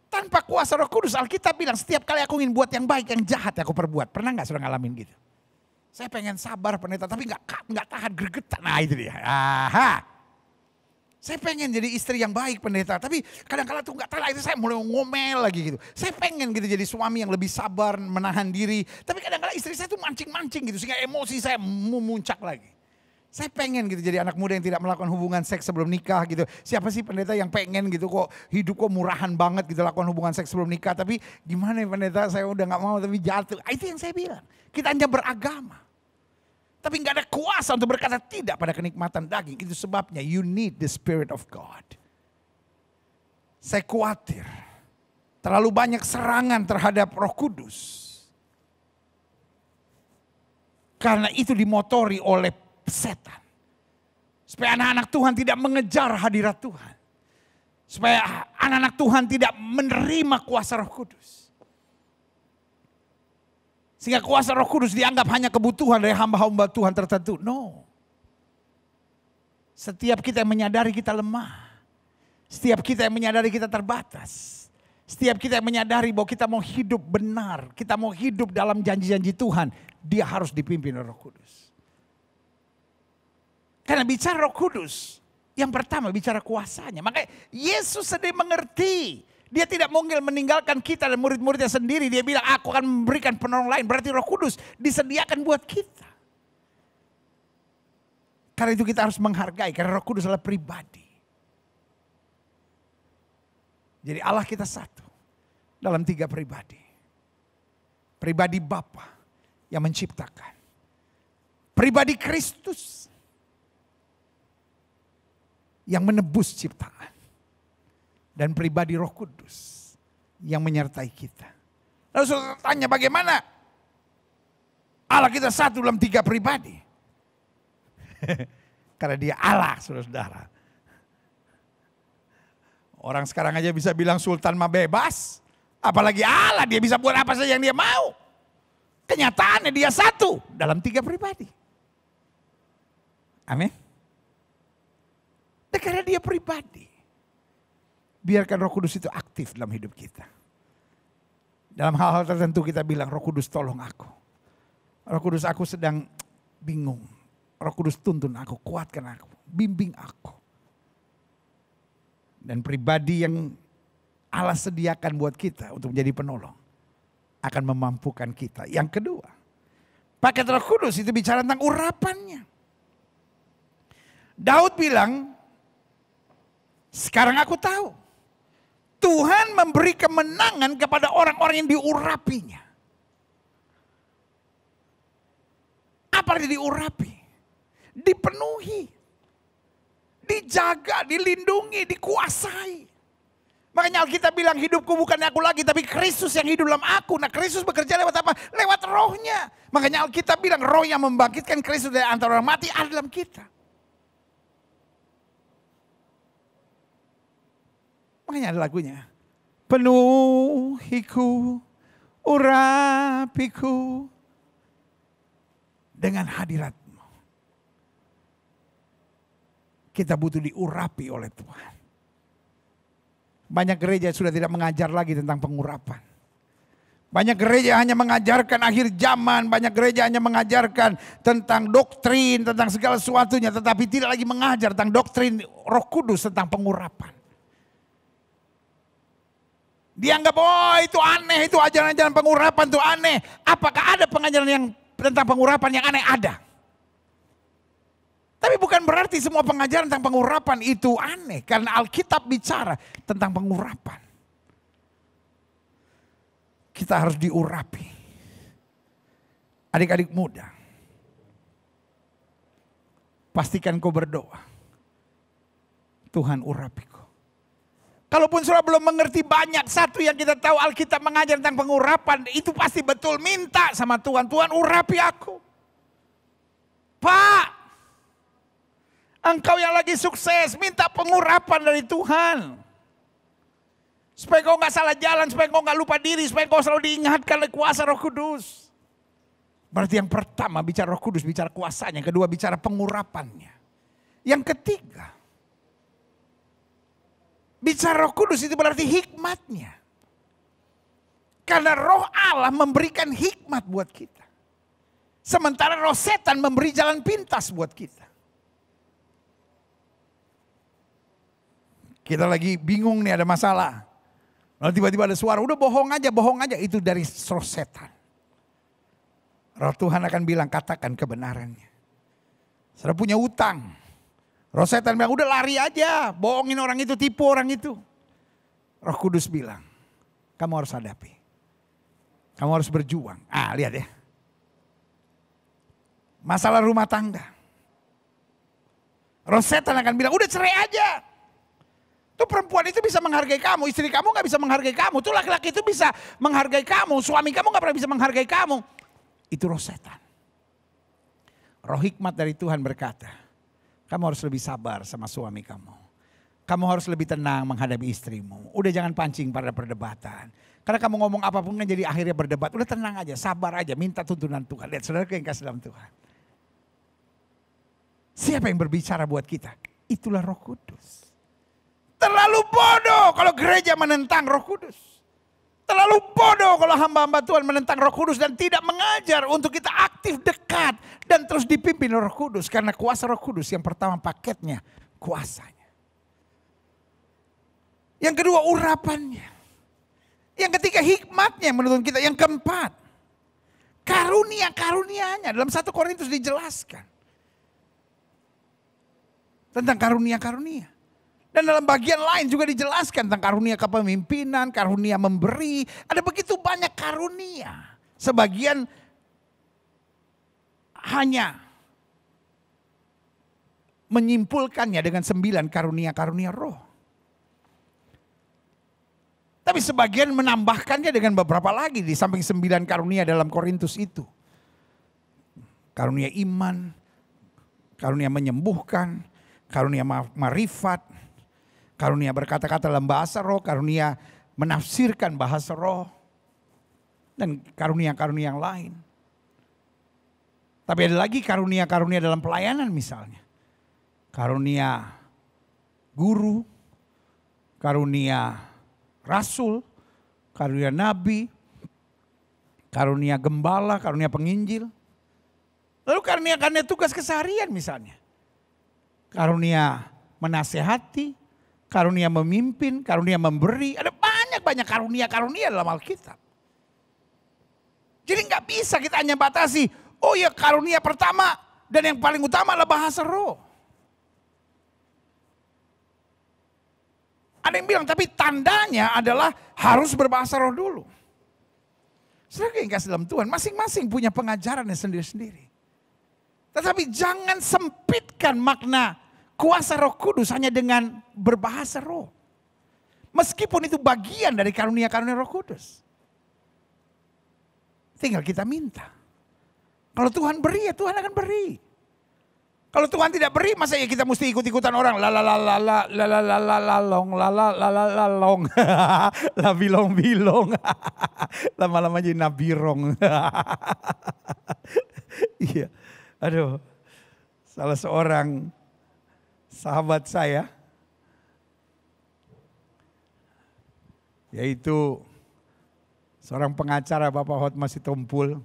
Tanpa kuasa Roh Kudus, Alkitab bilang setiap kali aku ingin buat yang baik, yang jahat aku perbuat. Pernah gak saudara ngalamin gitu? Saya pengen sabar pendeta tapi gak tahan gregetan. Nah itu dia. Aha. Saya pengen jadi istri yang baik pendeta. Tapi kadang-kadang tuh gak tahan itu saya mulai ngomel lagi gitu. Saya pengen gitu jadi suami yang lebih sabar, menahan diri. Tapi kadang-kadang istri saya tuh mancing-mancing gitu. Sehingga emosi saya memuncak lagi. Saya pengen gitu jadi anak muda yang tidak melakukan hubungan seks sebelum nikah gitu. Siapa sih pendeta yang pengen gitu kok hidup kok murahan banget gitu lakukan hubungan seks sebelum nikah. Tapi gimana ya pendeta saya udah gak mau tapi jatuh. Itu yang saya bilang. Kita hanya beragama. Tapi gak ada kuasa untuk berkata tidak pada kenikmatan daging. Itu sebabnya you need the Spirit of God. Saya khawatir. Terlalu banyak serangan terhadap Roh Kudus. Karena itu dimotori oleh setan. Supaya anak-anak Tuhan tidak mengejar hadirat Tuhan. Supaya anak-anak Tuhan tidak menerima kuasa Roh Kudus. Sehingga kuasa Roh Kudus dianggap hanya kebutuhan dari hamba-hamba Tuhan tertentu. No. Setiap kita yang menyadari kita lemah. Setiap kita yang menyadari kita terbatas. Setiap kita yang menyadari bahwa kita mau hidup benar. Kita mau hidup dalam janji-janji Tuhan. Dia harus dipimpin oleh Roh Kudus. Karena bicara Roh Kudus. Yang pertama bicara kuasanya. Makanya Yesus sedang mengerti. Dia tidak mungkin meninggalkan kita dan murid-muridnya sendiri. Dia bilang aku akan memberikan penolong lain. Berarti Roh Kudus disediakan buat kita. Karena itu kita harus menghargai. Karena Roh Kudus adalah pribadi. Jadi Allah kita satu. Dalam 3 pribadi. Pribadi Bapa yang menciptakan. Pribadi Kristus. Yang menebus ciptaan. Dan pribadi Roh Kudus yang menyertai kita. Lalu saudara tanya bagaimana Allah kita satu dalam 3 pribadi. Karena dia Allah saudara-saudara. Orang sekarang aja bisa bilang sultan mah bebas. Apalagi Allah dia bisa buat apa saja yang dia mau. Kenyataannya dia satu dalam 3 pribadi. Amin. Dan karena dia pribadi. Biarkan Roh Kudus itu aktif dalam hidup kita. Dalam hal-hal tertentu kita bilang, Roh Kudus tolong aku. Roh Kudus aku sedang bingung. Roh Kudus tuntun aku, kuatkan aku, bimbing aku. Dan pribadi yang Allah sediakan buat kita untuk menjadi penolong. Akan memampukan kita. Yang kedua, paket Roh Kudus itu bicara tentang urapannya. Daud bilang, sekarang aku tahu. Tuhan memberi kemenangan kepada orang-orang yang diurapinya. Apa arti diurapi? Dipenuhi. Dijaga, dilindungi, dikuasai. Makanya Alkitab bilang hidupku bukan aku lagi tapi Kristus yang hidup dalam aku. Nah Kristus bekerja lewat apa? Lewat rohnya. Makanya Alkitab bilang roh yang membangkitkan Kristus dari antara orang mati ada dalam kita. Makanya ada lagunya. Penuhiku, urapiku dengan hadirat-Mu. Kita butuh diurapi oleh Tuhan. Banyak gereja sudah tidak mengajar lagi tentang pengurapan. Banyak gereja hanya mengajarkan akhir zaman. Banyak gereja hanya mengajarkan tentang doktrin, tentang segala sesuatunya. Tetapi tidak lagi mengajar tentang doktrin Roh Kudus tentang pengurapan. Dianggap, oh itu aneh, itu ajaran-ajaran pengurapan itu aneh. Apakah ada pengajaran yang tentang pengurapan yang aneh? Ada. Tapi bukan berarti semua pengajaran tentang pengurapan itu aneh. Karena Alkitab bicara tentang pengurapan. Kita harus diurapi. Adik-adik muda. Pastikan kau berdoa. Tuhan urapiku. Kalaupun saudara belum mengerti banyak, satu yang kita tahu Alkitab mengajar tentang pengurapan. Itu pasti betul, minta sama Tuhan. Tuhan urapi aku. Pak. Engkau yang lagi sukses, minta pengurapan dari Tuhan. Supaya kau gak salah jalan, supaya kau gak lupa diri, supaya kau selalu diingatkan oleh kuasa Roh Kudus. Berarti yang pertama bicara Roh Kudus, bicara kuasanya. Yang kedua bicara pengurapannya. Yang ketiga, bicara Roh Kudus itu berarti hikmatnya. Karena Roh Allah memberikan hikmat buat kita. Sementara roh setan memberi jalan pintas buat kita. Kita lagi bingung nih, ada masalah. Lalu tiba-tiba ada suara, udah bohong aja. Itu dari roh setan. Roh Tuhan akan bilang, katakan kebenarannya. Saudara punya utang. Roh setan bilang, udah lari aja. Bohongin orang itu, tipu orang itu. Roh Kudus bilang, kamu harus hadapi. Kamu harus berjuang. Lihat ya. Masalah rumah tangga. Roh setan akan bilang, udah cerai aja. Tuh perempuan itu bisa menghargai kamu, istri kamu gak bisa menghargai kamu. Tuh laki-laki itu bisa menghargai kamu, suami kamu gak pernah bisa menghargai kamu. Itu roh setan. Roh hikmat dari Tuhan berkata, kamu harus lebih sabar sama suami kamu. Kamu harus lebih tenang menghadapi istrimu. Udah jangan pancing pada perdebatan. Karena kamu ngomong apapun kan jadi akhirnya berdebat. Udah tenang aja, sabar aja, minta tuntunan Tuhan. Lihat saudara yang kasih dalam Tuhan. Siapa yang berbicara buat kita? Itulah Roh Kudus. Terlalu bodoh kalau gereja menentang Roh Kudus. Terlalu bodoh kalau hamba-hamba Tuhan menentang Roh Kudus dan tidak mengajar untuk kita aktif dekat dan terus dipimpin Roh Kudus. Karena kuasa Roh Kudus yang pertama paketnya kuasanya. Yang kedua urapannya. Yang ketiga hikmatnya menuntun kita. Yang keempat karunia-karunianya. Dalam 1 Korintus dijelaskan tentang karunia-karunia. Dan dalam bagian lain juga dijelaskan tentang karunia kepemimpinan, karunia memberi. Ada begitu banyak karunia. Sebagian hanya menyimpulkannya dengan 9 karunia-karunia roh. Tapi sebagian menambahkannya dengan beberapa lagi di samping 9 karunia dalam Korintus itu. Karunia iman, karunia menyembuhkan, karunia marifat, karunia berkata-kata dalam bahasa roh, karunia menafsirkan bahasa roh, dan karunia-karunia yang lain. Tapi ada lagi karunia-karunia dalam pelayanan misalnya. Karunia guru, karunia rasul, karunia nabi, karunia gembala, karunia penginjil. Lalu karunia-karunia tugas keseharian misalnya. Karunia menasehati, karunia memimpin, karunia memberi. Ada banyak-banyak karunia-karunia dalam Alkitab. Jadi gak bisa kita hanya batasi. Oh ya karunia pertama dan yang paling utama adalah bahasa roh. Ada yang bilang tapi tandanya adalah harus berbahasa roh dulu. Saudara yang kasih dalam Tuhan masing-masing punya pengajarannya sendiri-sendiri. Tetapi jangan sempitkan makna kuasa Roh Kudus hanya dengan berbahasa roh. Meskipun itu bagian dari karunia-karunia Roh Kudus. Tinggal kita minta. Kalau Tuhan beri ya Tuhan akan beri. Kalau Tuhan tidak beri, masa ya kita mesti ikut-ikutan orang la la la la la la la la la la long la la la la la long la bilong bilong lama-lama jadi nabirong. Iya, aduh, salah seorang sahabat saya, yaitu seorang pengacara Bapak Hotma Sitompul,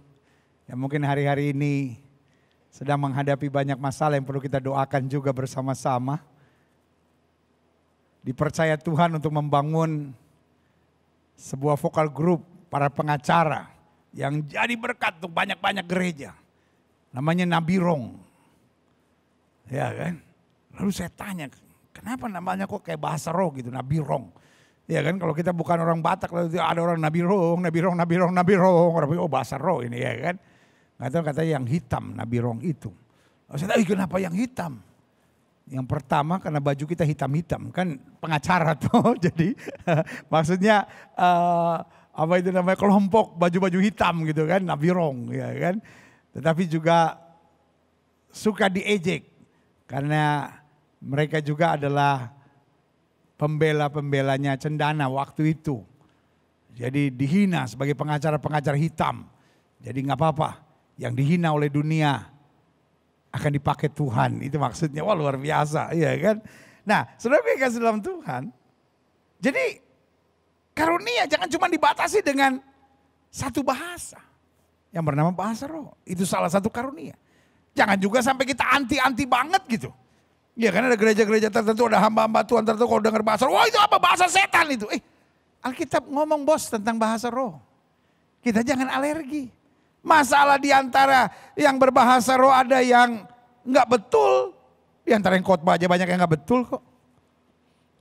yang mungkin hari-hari ini sedang menghadapi banyak masalah yang perlu kita doakan juga bersama-sama. Dipercaya Tuhan untuk membangun sebuah vokal group para pengacara yang jadi berkat untuk banyak-banyak gereja. Namanya Nabirong. Ya kan? Lalu saya tanya, kenapa namanya kok kayak bahasa roh gitu, Nabirong. Ya kan, kalau kita bukan orang Batak, lalu ada orang Nabirong. Oh bahasa roh ini ya kan. Nggak tahu katanya yang hitam, Nabirong itu. Saya tahu kenapa yang hitam. Yang pertama karena baju kita hitam-hitam, kan pengacara tuh. Jadi maksudnya apa itu namanya, kelompok baju-baju hitam gitu kan, Nabirong ya kan. Tetapi juga suka diejek karena mereka juga adalah pembela-pembelanya Cendana waktu itu. Jadi dihina sebagai pengacara-pengacara hitam. Jadi nggak apa-apa. Yang dihina oleh dunia akan dipakai Tuhan. Itu maksudnya, wah luar biasa, ya kan. Nah, saudara kasih dalam Tuhan. Jadi karunia jangan cuma dibatasi dengan satu bahasa yang bernama bahasa roh. Itu salah satu karunia. Jangan juga sampai kita anti-anti banget gitu. Ya kan ada gereja-gereja tertentu, ada hamba-hamba Tuhan tertentu kalau dengar bahasa roh, wah itu apa, bahasa setan itu. Alkitab ngomong bos tentang bahasa roh. Kita jangan alergi. Masalah di antara yang berbahasa roh ada yang nggak betul. Di antara yang khotbah aja banyak yang nggak betul kok.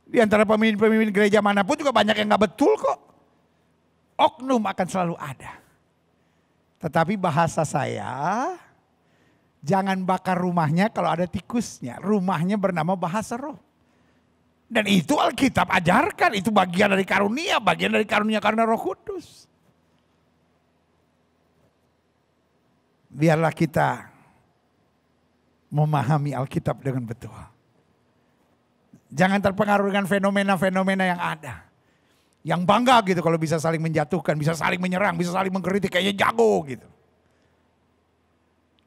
Di antara pemimpin-pemimpin gereja manapun juga banyak yang nggak betul kok. Oknum akan selalu ada. Tetapi bahasa saya, jangan bakar rumahnya kalau ada tikusnya. Rumahnya bernama bahasa roh. Dan itu Alkitab ajarkan, itu bagian dari karunia, bagian dari karunia karena Roh Kudus. Biarlah kita memahami Alkitab dengan betul. Jangan terpengaruh dengan fenomena-fenomena yang ada. Yang bangga gitu kalau bisa saling menjatuhkan, bisa saling menyerang, bisa saling mengkritik kayaknya jago gitu.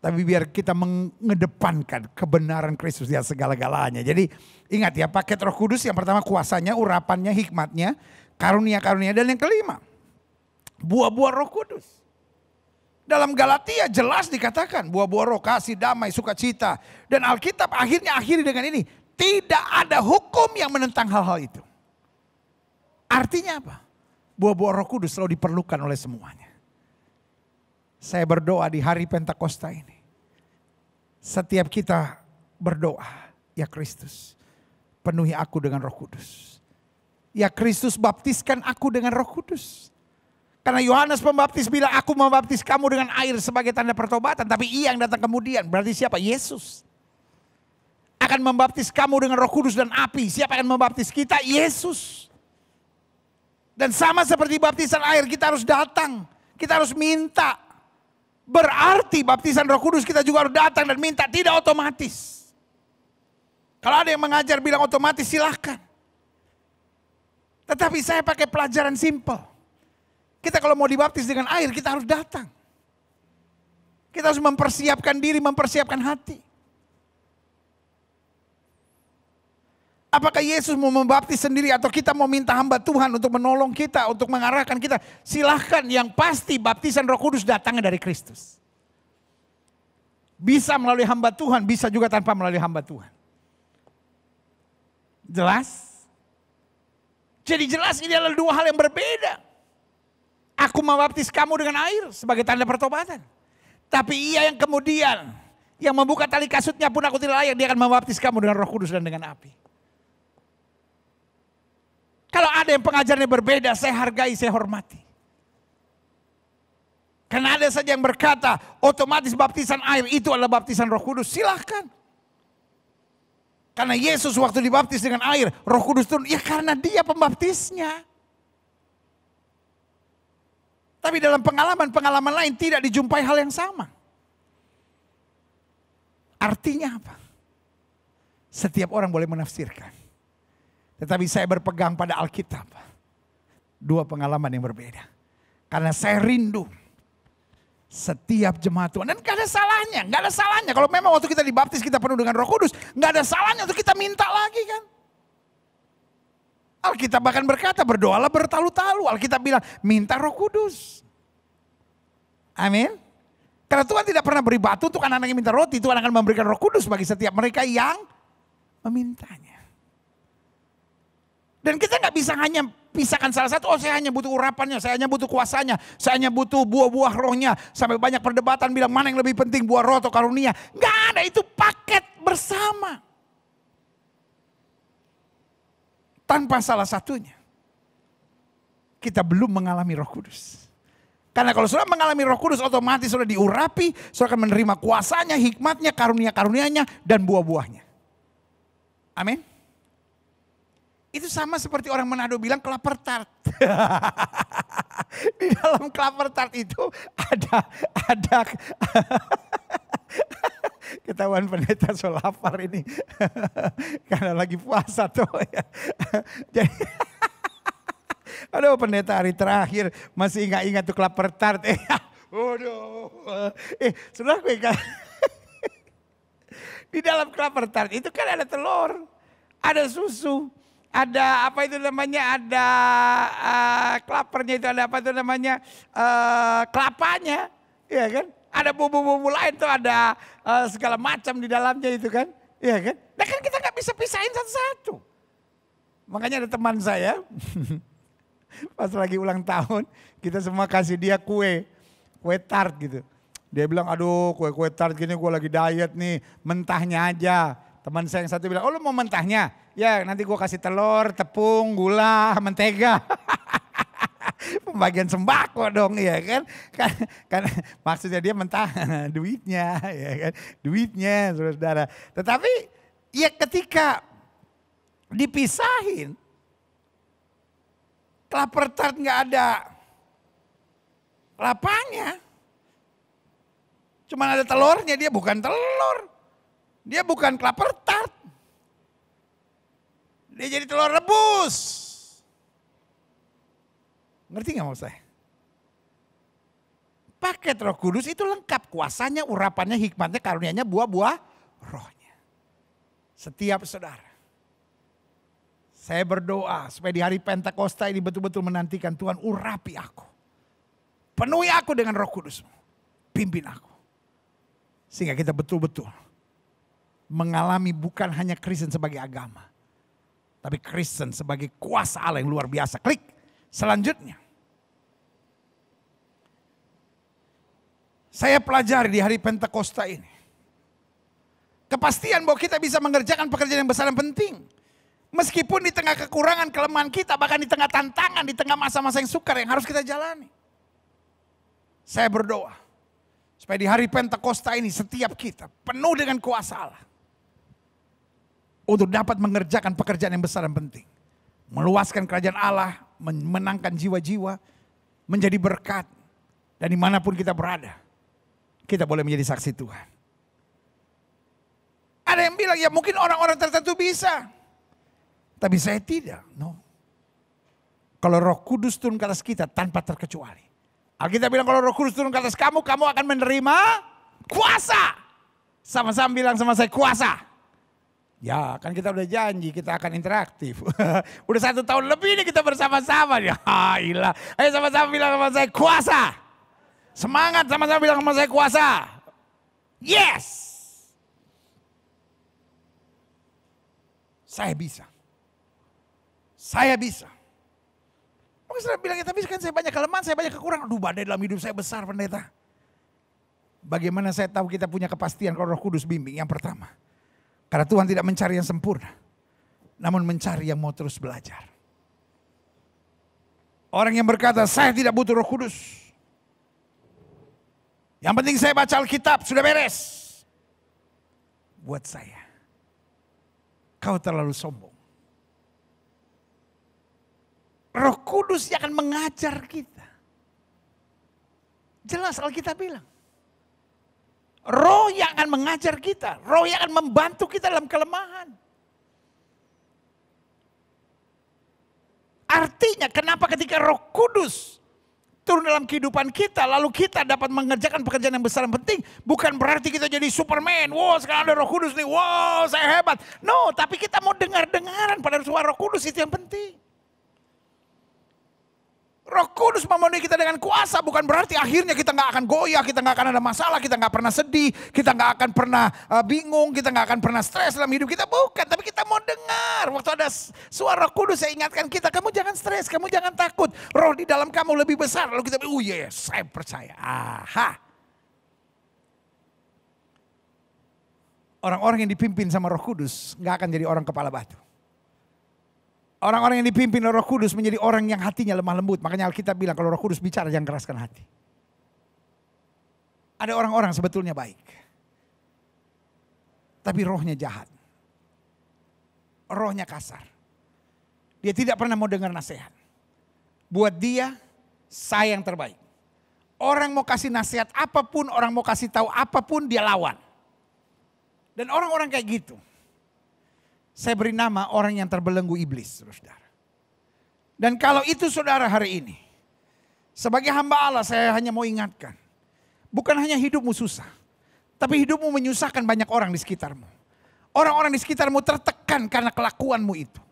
Tapi biar kita mengedepankan kebenaran Kristus di segala-galanya. Jadi ingat ya, paket Roh Kudus yang pertama kuasanya, urapannya, hikmatnya, karunia-karunia, dan yang kelima buah-buah Roh Kudus. Dalam Galatia jelas dikatakan buah-buah roh, kasih, damai, sukacita. Dan Alkitab akhirnya akhiri dengan ini. Tidak ada hukum yang menentang hal-hal itu. Artinya apa? Buah-buah Roh Kudus selalu diperlukan oleh semuanya. Saya berdoa di hari Pentakosta ini. Setiap kita berdoa, ya Kristus, penuhi aku dengan Roh Kudus. Ya Kristus, baptiskan aku dengan Roh Kudus. Karena Yohanes Pembaptis bilang, aku membaptis kamu dengan air sebagai tanda pertobatan. Tapi ia yang datang kemudian, berarti siapa? Yesus. Akan membaptis kamu dengan Roh Kudus dan api. Siapa yang membaptis kita? Yesus. Dan sama seperti baptisan air, kita harus datang. Kita harus minta. Berarti baptisan Roh Kudus kita juga harus datang dan minta. Tidak otomatis. Kalau ada yang mengajar bilang otomatis, silahkan. Tetapi saya pakai pelajaran simpel. Kita kalau mau dibaptis dengan air, kita harus datang. Kita harus mempersiapkan diri, mempersiapkan hati. Apakah Yesus mau membaptis sendiri atau kita mau minta hamba Tuhan untuk menolong kita, untuk mengarahkan kita? Silahkan, yang pasti baptisan Roh Kudus datangnya dari Kristus. Bisa melalui hamba Tuhan, bisa juga tanpa melalui hamba Tuhan. Jelas? Jadi jelas ini adalah dua hal yang berbeda. Aku membaptis kamu dengan air sebagai tanda pertobatan. Tapi ia yang kemudian, yang membuka tali kasutnya pun aku tidak layak, dia akan membaptis kamu dengan Roh Kudus dan dengan api. Kalau ada yang pengajarnya berbeda, saya hargai, saya hormati. Karena ada saja yang berkata, otomatis baptisan air itu adalah baptisan Roh Kudus, silahkan. Karena Yesus waktu dibaptis dengan air, Roh Kudus turun. Ya karena dia pembaptisnya. Tapi dalam pengalaman lain tidak dijumpai hal yang sama. Artinya apa? Setiap orang boleh menafsirkan. Tetapi saya berpegang pada Alkitab. Dua pengalaman yang berbeda. Karena saya rindu setiap jemaat Tuhan. Dan gak ada salahnya, gak ada salahnya. Kalau memang waktu kita dibaptis kita penuh dengan Roh Kudus, gak ada salahnya untuk kita minta lagi kan. Alkitab bahkan berkata berdoalah bertalu-talu. Alkitab bilang minta Roh Kudus. Amin. Karena Tuhan tidak pernah beri batu untuk anak-anak yang minta roti. Tuhan akan memberikan Roh Kudus bagi setiap mereka yang memintanya. Dan kita gak bisa hanya pisahkan salah satu. Oh saya hanya butuh urapannya, saya hanya butuh kuasanya. Saya hanya butuh buah-buah rohnya. Sampai banyak perdebatan bilang mana yang lebih penting, buah roh atau karunia. Gak ada, itu paket bersama. Tanpa salah satunya, kita belum mengalami Roh Kudus. Karena kalau sudah mengalami Roh Kudus, otomatis sudah diurapi, sudah akan menerima kuasanya, hikmatnya, karunia-karunianya, dan buah-buahnya. Amin. Itu sama seperti orang Manado bilang klaper tart. Di dalam klaper tart itu ada ketahuan pendeta so lapar ini. Karena lagi puasa tuh ya. Jadi aduh pendeta hari terakhir masih ingat tuh klaper tart. Waduh. Saudara gue kan. Di dalam klaper tart itu kan ada telur, ada susu, ada apa itu namanya, ada klapernya itu, ada apa itu namanya, kelapanya, ya kan? Ada bumbu-bumbu lain tuh, ada segala macam di dalamnya itu kan, ya kan? Nah kan kita nggak bisa pisahin satu-satu. Makanya ada teman saya, pas lagi ulang tahun, kita semua kasih dia kue tart gitu. Dia bilang, aduh kue tart gini gue lagi diet nih, mentahnya aja. Teman saya yang satu bilang, oh lu mau mentahnya? Ya nanti gue kasih telur, tepung, gula, mentega. Pembagian sembako dong ya kan. Kan maksudnya dia mentah duitnya ya kan. Duitnya saudara. Tetapi ya ketika dipisahin, klaper tart gak ada kelapanya. Cuman ada telurnya, dia bukan telur. Dia bukan klaper tart. Dia jadi telur rebus. Ngerti gak mau saya? Paket Roh Kudus itu lengkap. Kuasanya, urapannya, hikmatnya, karunianya, buah-buah rohnya. Setiap saudara. Saya berdoa supaya di hari Pentakosta ini betul-betul menantikan Tuhan urapi aku. Penuhi aku dengan Roh Kudus. Pimpin aku. Sehingga kita betul-betul mengalami bukan hanya Kristen sebagai agama. Tapi Kristen sebagai kuasa Allah yang luar biasa. Klik. Selanjutnya. Saya pelajari di hari Pentakosta ini. Kepastian bahwa kita bisa mengerjakan pekerjaan yang besar dan penting. Meskipun di tengah kekurangan, kelemahan kita, bahkan di tengah tantangan, di tengah masa-masa yang sukar yang harus kita jalani. Saya berdoa. Supaya di hari Pentakosta ini setiap kita penuh dengan kuasa Allah. Untuk dapat mengerjakan pekerjaan yang besar dan penting. Meluaskan kerajaan Allah, memenangkan jiwa-jiwa, menjadi berkat. Dan dimanapun kita berada, kita boleh menjadi saksi Tuhan. Ada yang bilang ya mungkin orang-orang tertentu bisa. Tapi saya tidak, no. Kalau Roh Kudus turun ke atas kita tanpa terkecuali. Alkitab bilang kalau Roh Kudus turun ke atas kamu, kamu akan menerima kuasa. Sama-sama bilang sama saya kuasa. Ya kan kita udah janji kita akan interaktif. Udah 1 tahun lebih ini kita bersama-sama. Ya ilah. Ayo sama-sama bilang sama saya kuasa. Semangat sama-sama bilang sama saya kuasa. Yes. Saya bisa. Saya bisa. Mungkin saya bilang ya tapi kan saya banyak kelemahan, saya banyak kekurangan. Aduh badai dalam hidup saya besar pendeta. Bagaimana saya tahu kita punya kepastian kalau Roh Kudus bimbing? Yang pertama. Karena Tuhan tidak mencari yang sempurna. Namun mencari yang mau terus belajar. Orang yang berkata saya tidak butuh Roh Kudus. Yang penting saya baca Alkitab sudah beres. Buat saya. kau terlalu sombong. Roh Kudus yang akan mengajar kita. Jelas Alkitab bilang. Roh yang akan mengajar kita. Roh yang akan membantu kita dalam kelemahan. Artinya kenapa ketika Roh Kudus turun dalam kehidupan kita, lalu kita dapat mengerjakan pekerjaan yang besar dan penting, bukan berarti kita jadi Superman. Wow, sekarang ada Roh Kudus nih, wow saya hebat. No, tapi kita mau dengar-dengaran pada suara Roh Kudus, itu yang penting. Roh Kudus memenuhi kita dengan kuasa, bukan berarti akhirnya kita nggak akan goyah, kita nggak akan ada masalah, kita nggak pernah sedih, kita nggak akan pernah bingung, kita nggak akan pernah stres dalam hidup kita, bukan. Tapi kita mau dengar, waktu ada suara Roh Kudus saya ingatkan kita, kamu jangan stres, kamu jangan takut, Roh di dalam kamu lebih besar. Lalu kita, oh iya, saya percaya. Aha. Orang-orang yang dipimpin sama Roh Kudus nggak akan jadi orang kepala batu. Orang-orang yang dipimpin oleh Roh Kudus menjadi orang yang hatinya lemah lembut. Makanya Alkitab bilang kalau Roh Kudus bicara jangan keraskan hati. Ada orang-orang sebetulnya baik. Tapi rohnya jahat. Rohnya kasar. Dia tidak pernah mau dengar nasihat. Buat dia, saya yang terbaik. Orang mau kasih nasihat apapun, orang mau kasih tahu apapun, dia lawan. Dan orang-orang kayak gitu. Saya beri nama orang yang terbelenggu iblis, saudara. Dan kalau itu saudara hari ini, sebagai hamba Allah saya hanya mau ingatkan. Bukan hanya hidupmu susah, tapi hidupmu menyusahkan banyak orang di sekitarmu. Orang-orang di sekitarmu tertekan karena kelakuanmu itu.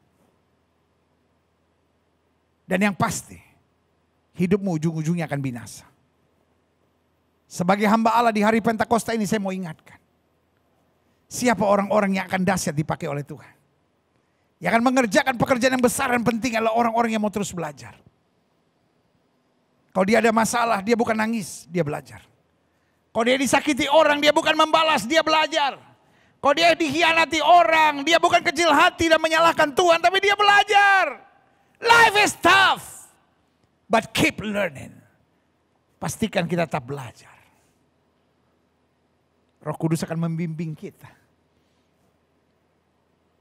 Dan yang pasti, hidupmu ujung-ujungnya akan binasa. Sebagai hamba Allah di hari Pentakosta ini saya mau ingatkan. Siapa orang-orang yang akan dahsyat dipakai oleh Tuhan. Yang akan mengerjakan pekerjaan yang besar dan penting adalah orang-orang yang mau terus belajar. Kalau dia ada masalah, dia bukan nangis, dia belajar. Kalau dia disakiti orang, dia bukan membalas, dia belajar. Kalau dia dikhianati orang, dia bukan kecil hati dan menyalahkan Tuhan, tapi dia belajar. Life is tough, but keep learning. Pastikan kita tetap belajar. Roh Kudus akan membimbing kita.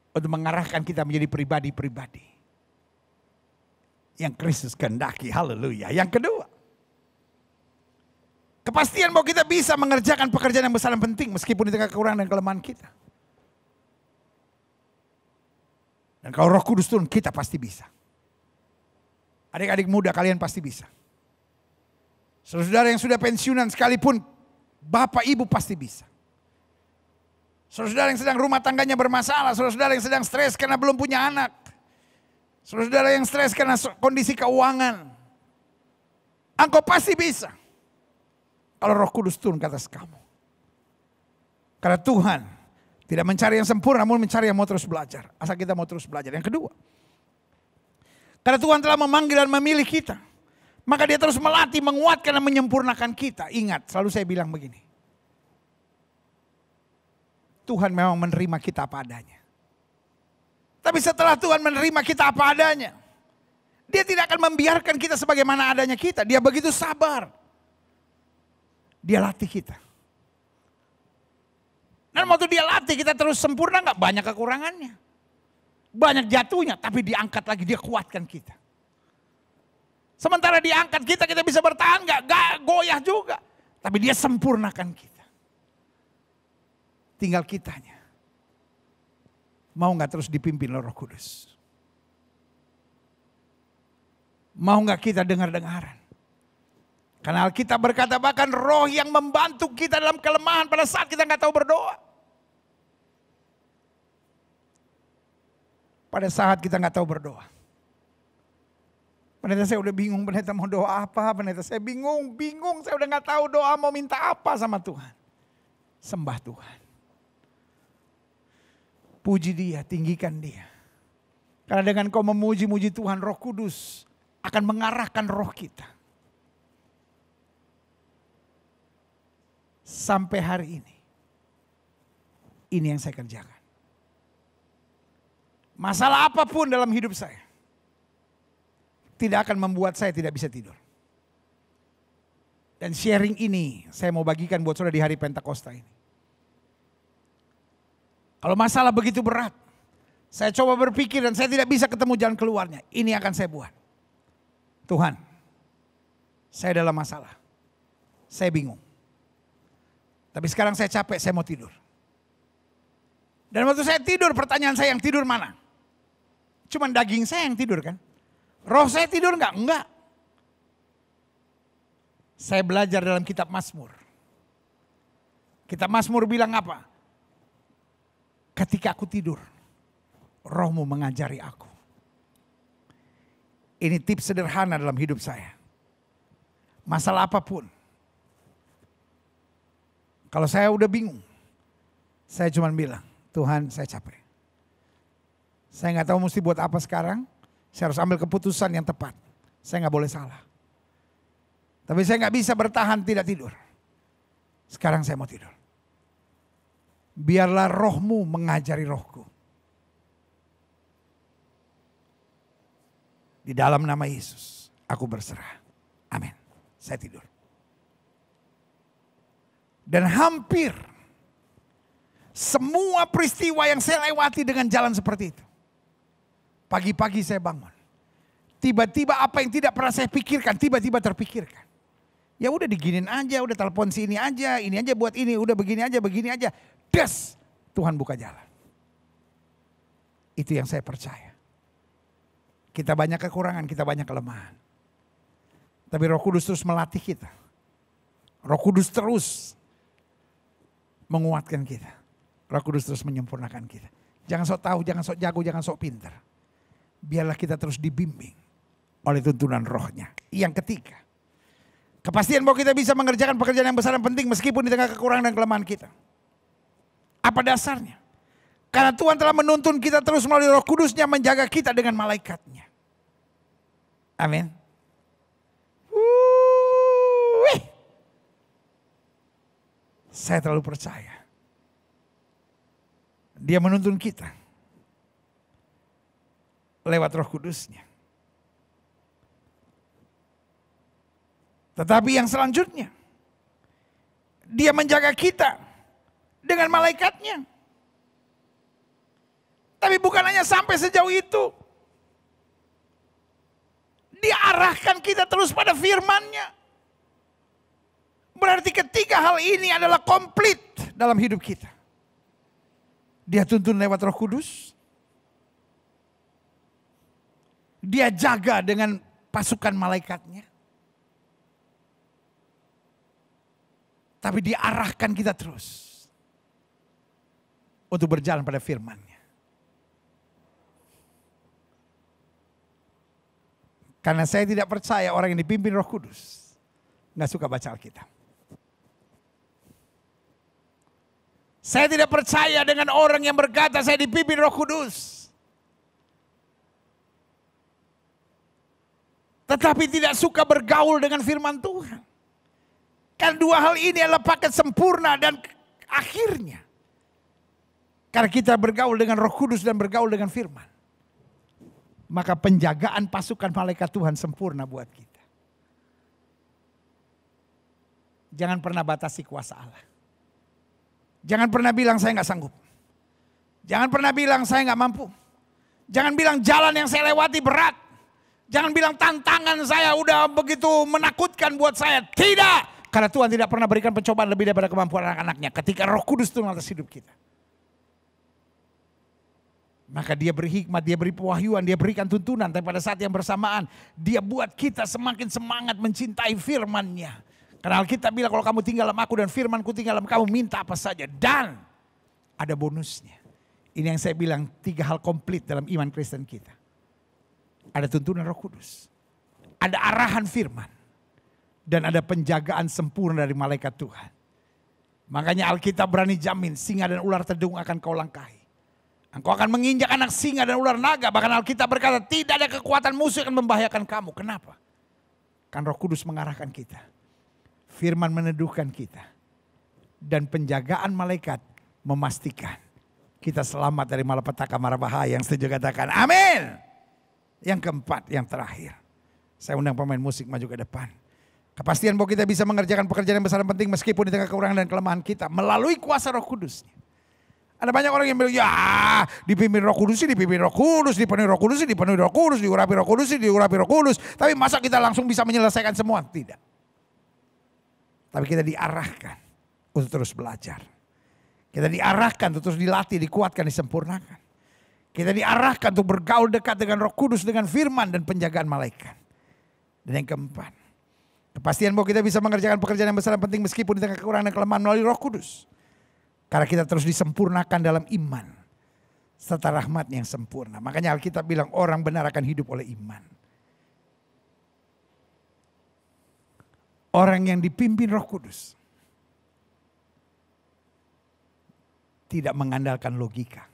Untuk mengarahkan kita menjadi pribadi-pribadi. Yang Kristus kehendaki, haleluya. Yang kedua. Kepastian bahwa kita bisa mengerjakan pekerjaan yang besar dan penting. Meskipun di tengah kekurangan dan kelemahan kita. Dan kalau Roh Kudus turun, kita pasti bisa. Adik-adik muda kalian pasti bisa. Saudara yang sudah pensiunan sekalipun, bapak ibu pasti bisa. Saudara yang sedang rumah tangganya bermasalah, saudara yang sedang stres karena belum punya anak. Saudara yang stres karena kondisi keuangan. Engkau pasti bisa. Kalau Roh Kudus turun ke atas kamu. Karena Tuhan tidak mencari yang sempurna, namun mencari yang mau terus belajar. Asal kita mau terus belajar. Yang kedua. Karena Tuhan telah memanggil dan memilih kita. Maka dia terus melatih, menguatkan dan menyempurnakan kita. Ingat, selalu saya bilang begini. Tuhan memang menerima kita apa adanya. Tapi setelah Tuhan menerima kita apa adanya, dia tidak akan membiarkan kita sebagaimana adanya kita. Dia begitu sabar. Dia latih kita. Dan waktu dia latih kita terus sempurna nggak? Banyak kekurangannya. Banyak jatuhnya, tapi diangkat lagi, dia kuatkan kita. Sementara diangkat kita bisa bertahan nggak goyah juga. Tapi dia sempurnakan kita. Tinggal kitanya. Mau gak terus dipimpin oleh Roh Kudus? Mau gak kita dengar-dengaran? Karena Alkitab berkata bahkan roh yang membantu kita dalam kelemahan pada saat kita gak tahu berdoa. Pada saat kita gak tahu berdoa. Pendeta saya udah bingung, pendeta mau doa apa? Pendeta saya bingung, saya udah gak tahu doa mau minta apa sama Tuhan. Sembah Tuhan. Puji dia, tinggikan dia. Karena dengan kau memuji-muji Tuhan, Roh Kudus akan mengarahkan roh kita. Sampai hari ini yang saya kerjakan. Masalah apapun dalam hidup saya, tidak akan membuat saya tidak bisa tidur. Dan sharing ini saya mau bagikan buat saudara di hari Pentakosta ini. Kalau masalah begitu berat, Saya coba berpikir dan saya tidak bisa ketemu jalan keluarnya. Ini akan saya buat. Tuhan, saya dalam masalah. Saya bingung. Tapi sekarang saya capek, saya mau tidur. Dan waktu saya tidur, pertanyaan saya, yang tidur mana? Cuman daging saya yang tidur kan? Roh saya tidur enggak? Enggak. Saya belajar dalam kitab Mazmur. Kitab Mazmur bilang apa? Ketika aku tidur, rohmu mengajari aku. Ini tips sederhana dalam hidup saya. Masalah apapun. Kalau saya udah bingung, saya cuma bilang, Tuhan saya capek. Saya nggak tahu mesti buat apa sekarang. Saya harus ambil keputusan yang tepat. Saya nggak boleh salah. Tapi saya nggak bisa bertahan tidak tidur. Sekarang saya mau tidur. Biarlah rohmu mengajari rohku. Di dalam nama Yesus, aku berserah. Amin. Saya tidur. Dan hampir semua peristiwa yang saya lewati dengan jalan seperti itu. Pagi-pagi saya bangun. Tiba-tiba apa yang tidak pernah saya pikirkan, tiba-tiba terpikirkan. Ya udah diginin aja, udah telepon sini aja, ini aja buat ini, udah begini aja. Das, Tuhan buka jalan. Itu yang saya percaya. Kita banyak kekurangan, kita banyak kelemahan. Tapi Roh Kudus terus melatih kita. Roh Kudus terus menguatkan kita. Roh Kudus terus menyempurnakan kita. Jangan sok tahu, jangan sok jago, jangan sok pintar. Biarlah kita terus dibimbing oleh tuntunan rohnya. Yang ketiga, kepastian bahwa kita bisa mengerjakan pekerjaan yang besar dan penting meskipun di tengah kekurangan dan kelemahan kita. Apa dasarnya? Karena Tuhan telah menuntun kita terus melalui Roh Kudusnya menjaga kita dengan malaikatnya. Amin. Saya terlalu percaya. Dia menuntun kita lewat Roh Kudusnya. Tetapi yang selanjutnya, dia menjaga kita dengan malaikatnya. Tapi bukan hanya sampai sejauh itu. Dia arahkan kita terus pada firman-Nya. Berarti ketiga hal ini adalah komplit dalam hidup kita. Dia tuntun lewat Roh Kudus. Dia jaga dengan pasukan malaikatnya. Tapi diarahkan kita terus untuk berjalan pada firman-Nya. Karena saya tidak percaya orang yang dipimpin Roh Kudus nggak suka baca Alkitab. Saya tidak percaya dengan orang yang berkata saya dipimpin Roh Kudus, tetapi tidak suka bergaul dengan firman Tuhan. Kan dua hal ini adalah paket sempurna dan akhirnya. Karena kita bergaul dengan Roh Kudus dan bergaul dengan firman. Maka penjagaan pasukan malaikat Tuhan sempurna buat kita. Jangan pernah batasi kuasa Allah. Jangan pernah bilang saya nggak sanggup. Jangan pernah bilang saya nggak mampu. Jangan bilang jalan yang saya lewati berat. Jangan bilang tantangan saya udah begitu menakutkan buat saya. Tidak. Karena Tuhan tidak pernah berikan pencobaan lebih daripada kemampuan anak-anaknya. Ketika Roh Kudus turun atas hidup kita. Maka dia beri hikmat, dia beri pewahyuan, dia berikan tuntunan. Tapi pada saat yang bersamaan dia buat kita semakin semangat mencintai firman-Nya. Karena Alkitab bilang kalau kamu tinggal dalam aku dan firman-Ku tinggal dalam kamu, minta apa saja. Dan ada bonusnya. Ini yang saya bilang 3 hal komplit dalam iman Kristen kita. Ada tuntunan Roh Kudus. Ada arahan firman. Dan ada penjagaan sempurna dari malaikat Tuhan. Makanya Alkitab berani jamin singa dan ular tedung akan kau langkahi. Engkau akan menginjak anak singa dan ular naga. Bahkan Alkitab berkata tidak ada kekuatan musuh yang membahayakan kamu. Kenapa? Kan Roh Kudus mengarahkan kita. Firman meneduhkan kita. Dan penjagaan malaikat memastikan kita selamat dari malapetaka mara bahaya. Yang setuju katakan amin. Yang keempat, yang terakhir. Saya undang pemain musik maju ke depan. Kepastian bahwa kita bisa mengerjakan pekerjaan yang besar dan penting meskipun di tengah kekurangan dan kelemahan kita. Melalui kuasa Roh Kudus. Ada banyak orang yang bilang, ya dipimpin Roh Kudus, dipimpin Roh Kudus, dipenuhi Roh Kudus, dipenuhi Roh Kudus, diurapi Roh Kudus, diurapi Roh Kudus. Tapi masa kita langsung bisa menyelesaikan semua? Tidak. Tapi kita diarahkan untuk terus belajar. Kita diarahkan untuk terus dilatih, dikuatkan, disempurnakan. Kita diarahkan untuk bergaul dekat dengan Roh Kudus, dengan firman dan penjagaan malaikat. Dan yang keempat, kepastian bahwa kita bisa mengerjakan pekerjaan yang besar dan penting meskipun di tengah kekurangan dan kelemahan melalui Roh Kudus. Karena kita terus disempurnakan dalam iman. Serta rahmat yang sempurna. Makanya Alkitab bilang orang benar akan hidup oleh iman. Orang yang dipimpin Roh Kudus tidak mengandalkan logika.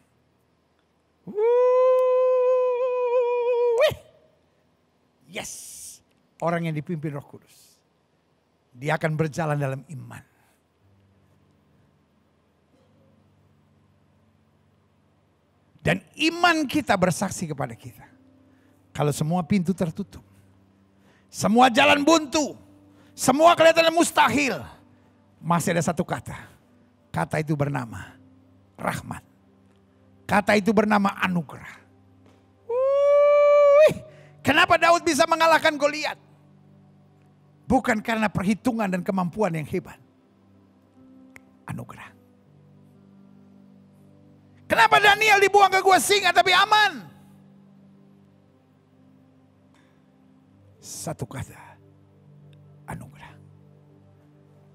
Yes. Orang yang dipimpin Roh Kudus. Dia akan berjalan dalam iman. Dan iman kita bersaksi kepada kita. Kalau semua pintu tertutup. Semua jalan buntu. Semua kelihatan mustahil. Masih ada satu kata. Kata itu bernama rahmat. Kata itu bernama anugerah. Kenapa Daud bisa mengalahkan Goliat? Bukan karena perhitungan dan kemampuan yang hebat. Anugerah. Kenapa Daniel dibuang ke gua singa tapi aman? Satu kata. Anugerah.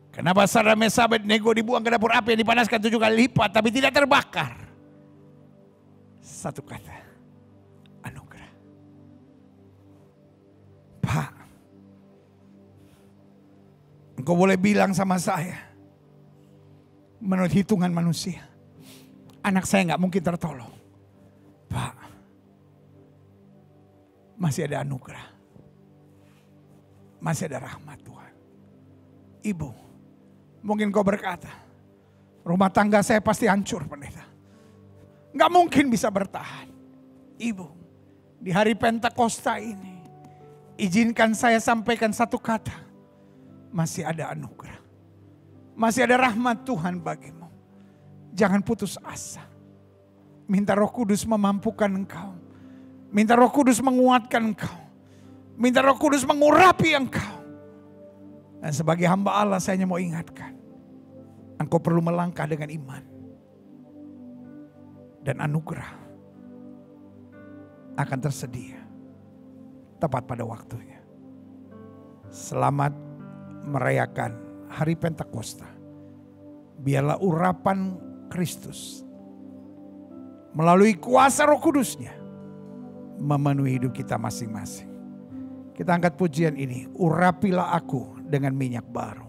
Kenapa Sadrak Mesak Abednego dibuang ke dapur api yang dipanaskan 7 kali lipat tapi tidak terbakar? Satu kata. Anugerah. Pak, engkau boleh bilang sama saya, menurut hitungan manusia, anak saya nggak mungkin tertolong. Pak, masih ada anugerah. Masih ada rahmat Tuhan. Ibu, mungkin kau berkata, rumah tangga saya pasti hancur pendeta. Nggak mungkin bisa bertahan. Ibu, di hari Pentakosta ini, izinkan saya sampaikan satu kata. Masih ada anugerah. Masih ada rahmat Tuhan bagimu. Jangan putus asa. Minta Roh Kudus memampukan engkau. Minta Roh Kudus menguatkan engkau. Minta Roh Kudus mengurapi engkau. Dan sebagai hamba Allah saya hanya mau ingatkan. Engkau perlu melangkah dengan iman. Dan anugerah akan tersedia. Tepat pada waktunya. Selamat merayakan hari Pentakosta. Biarlah urapan Kristus melalui kuasa Roh Kudusnya memenuhi hidup kita masing-masing. Kita angkat pujian ini, urapilah aku dengan minyak baru.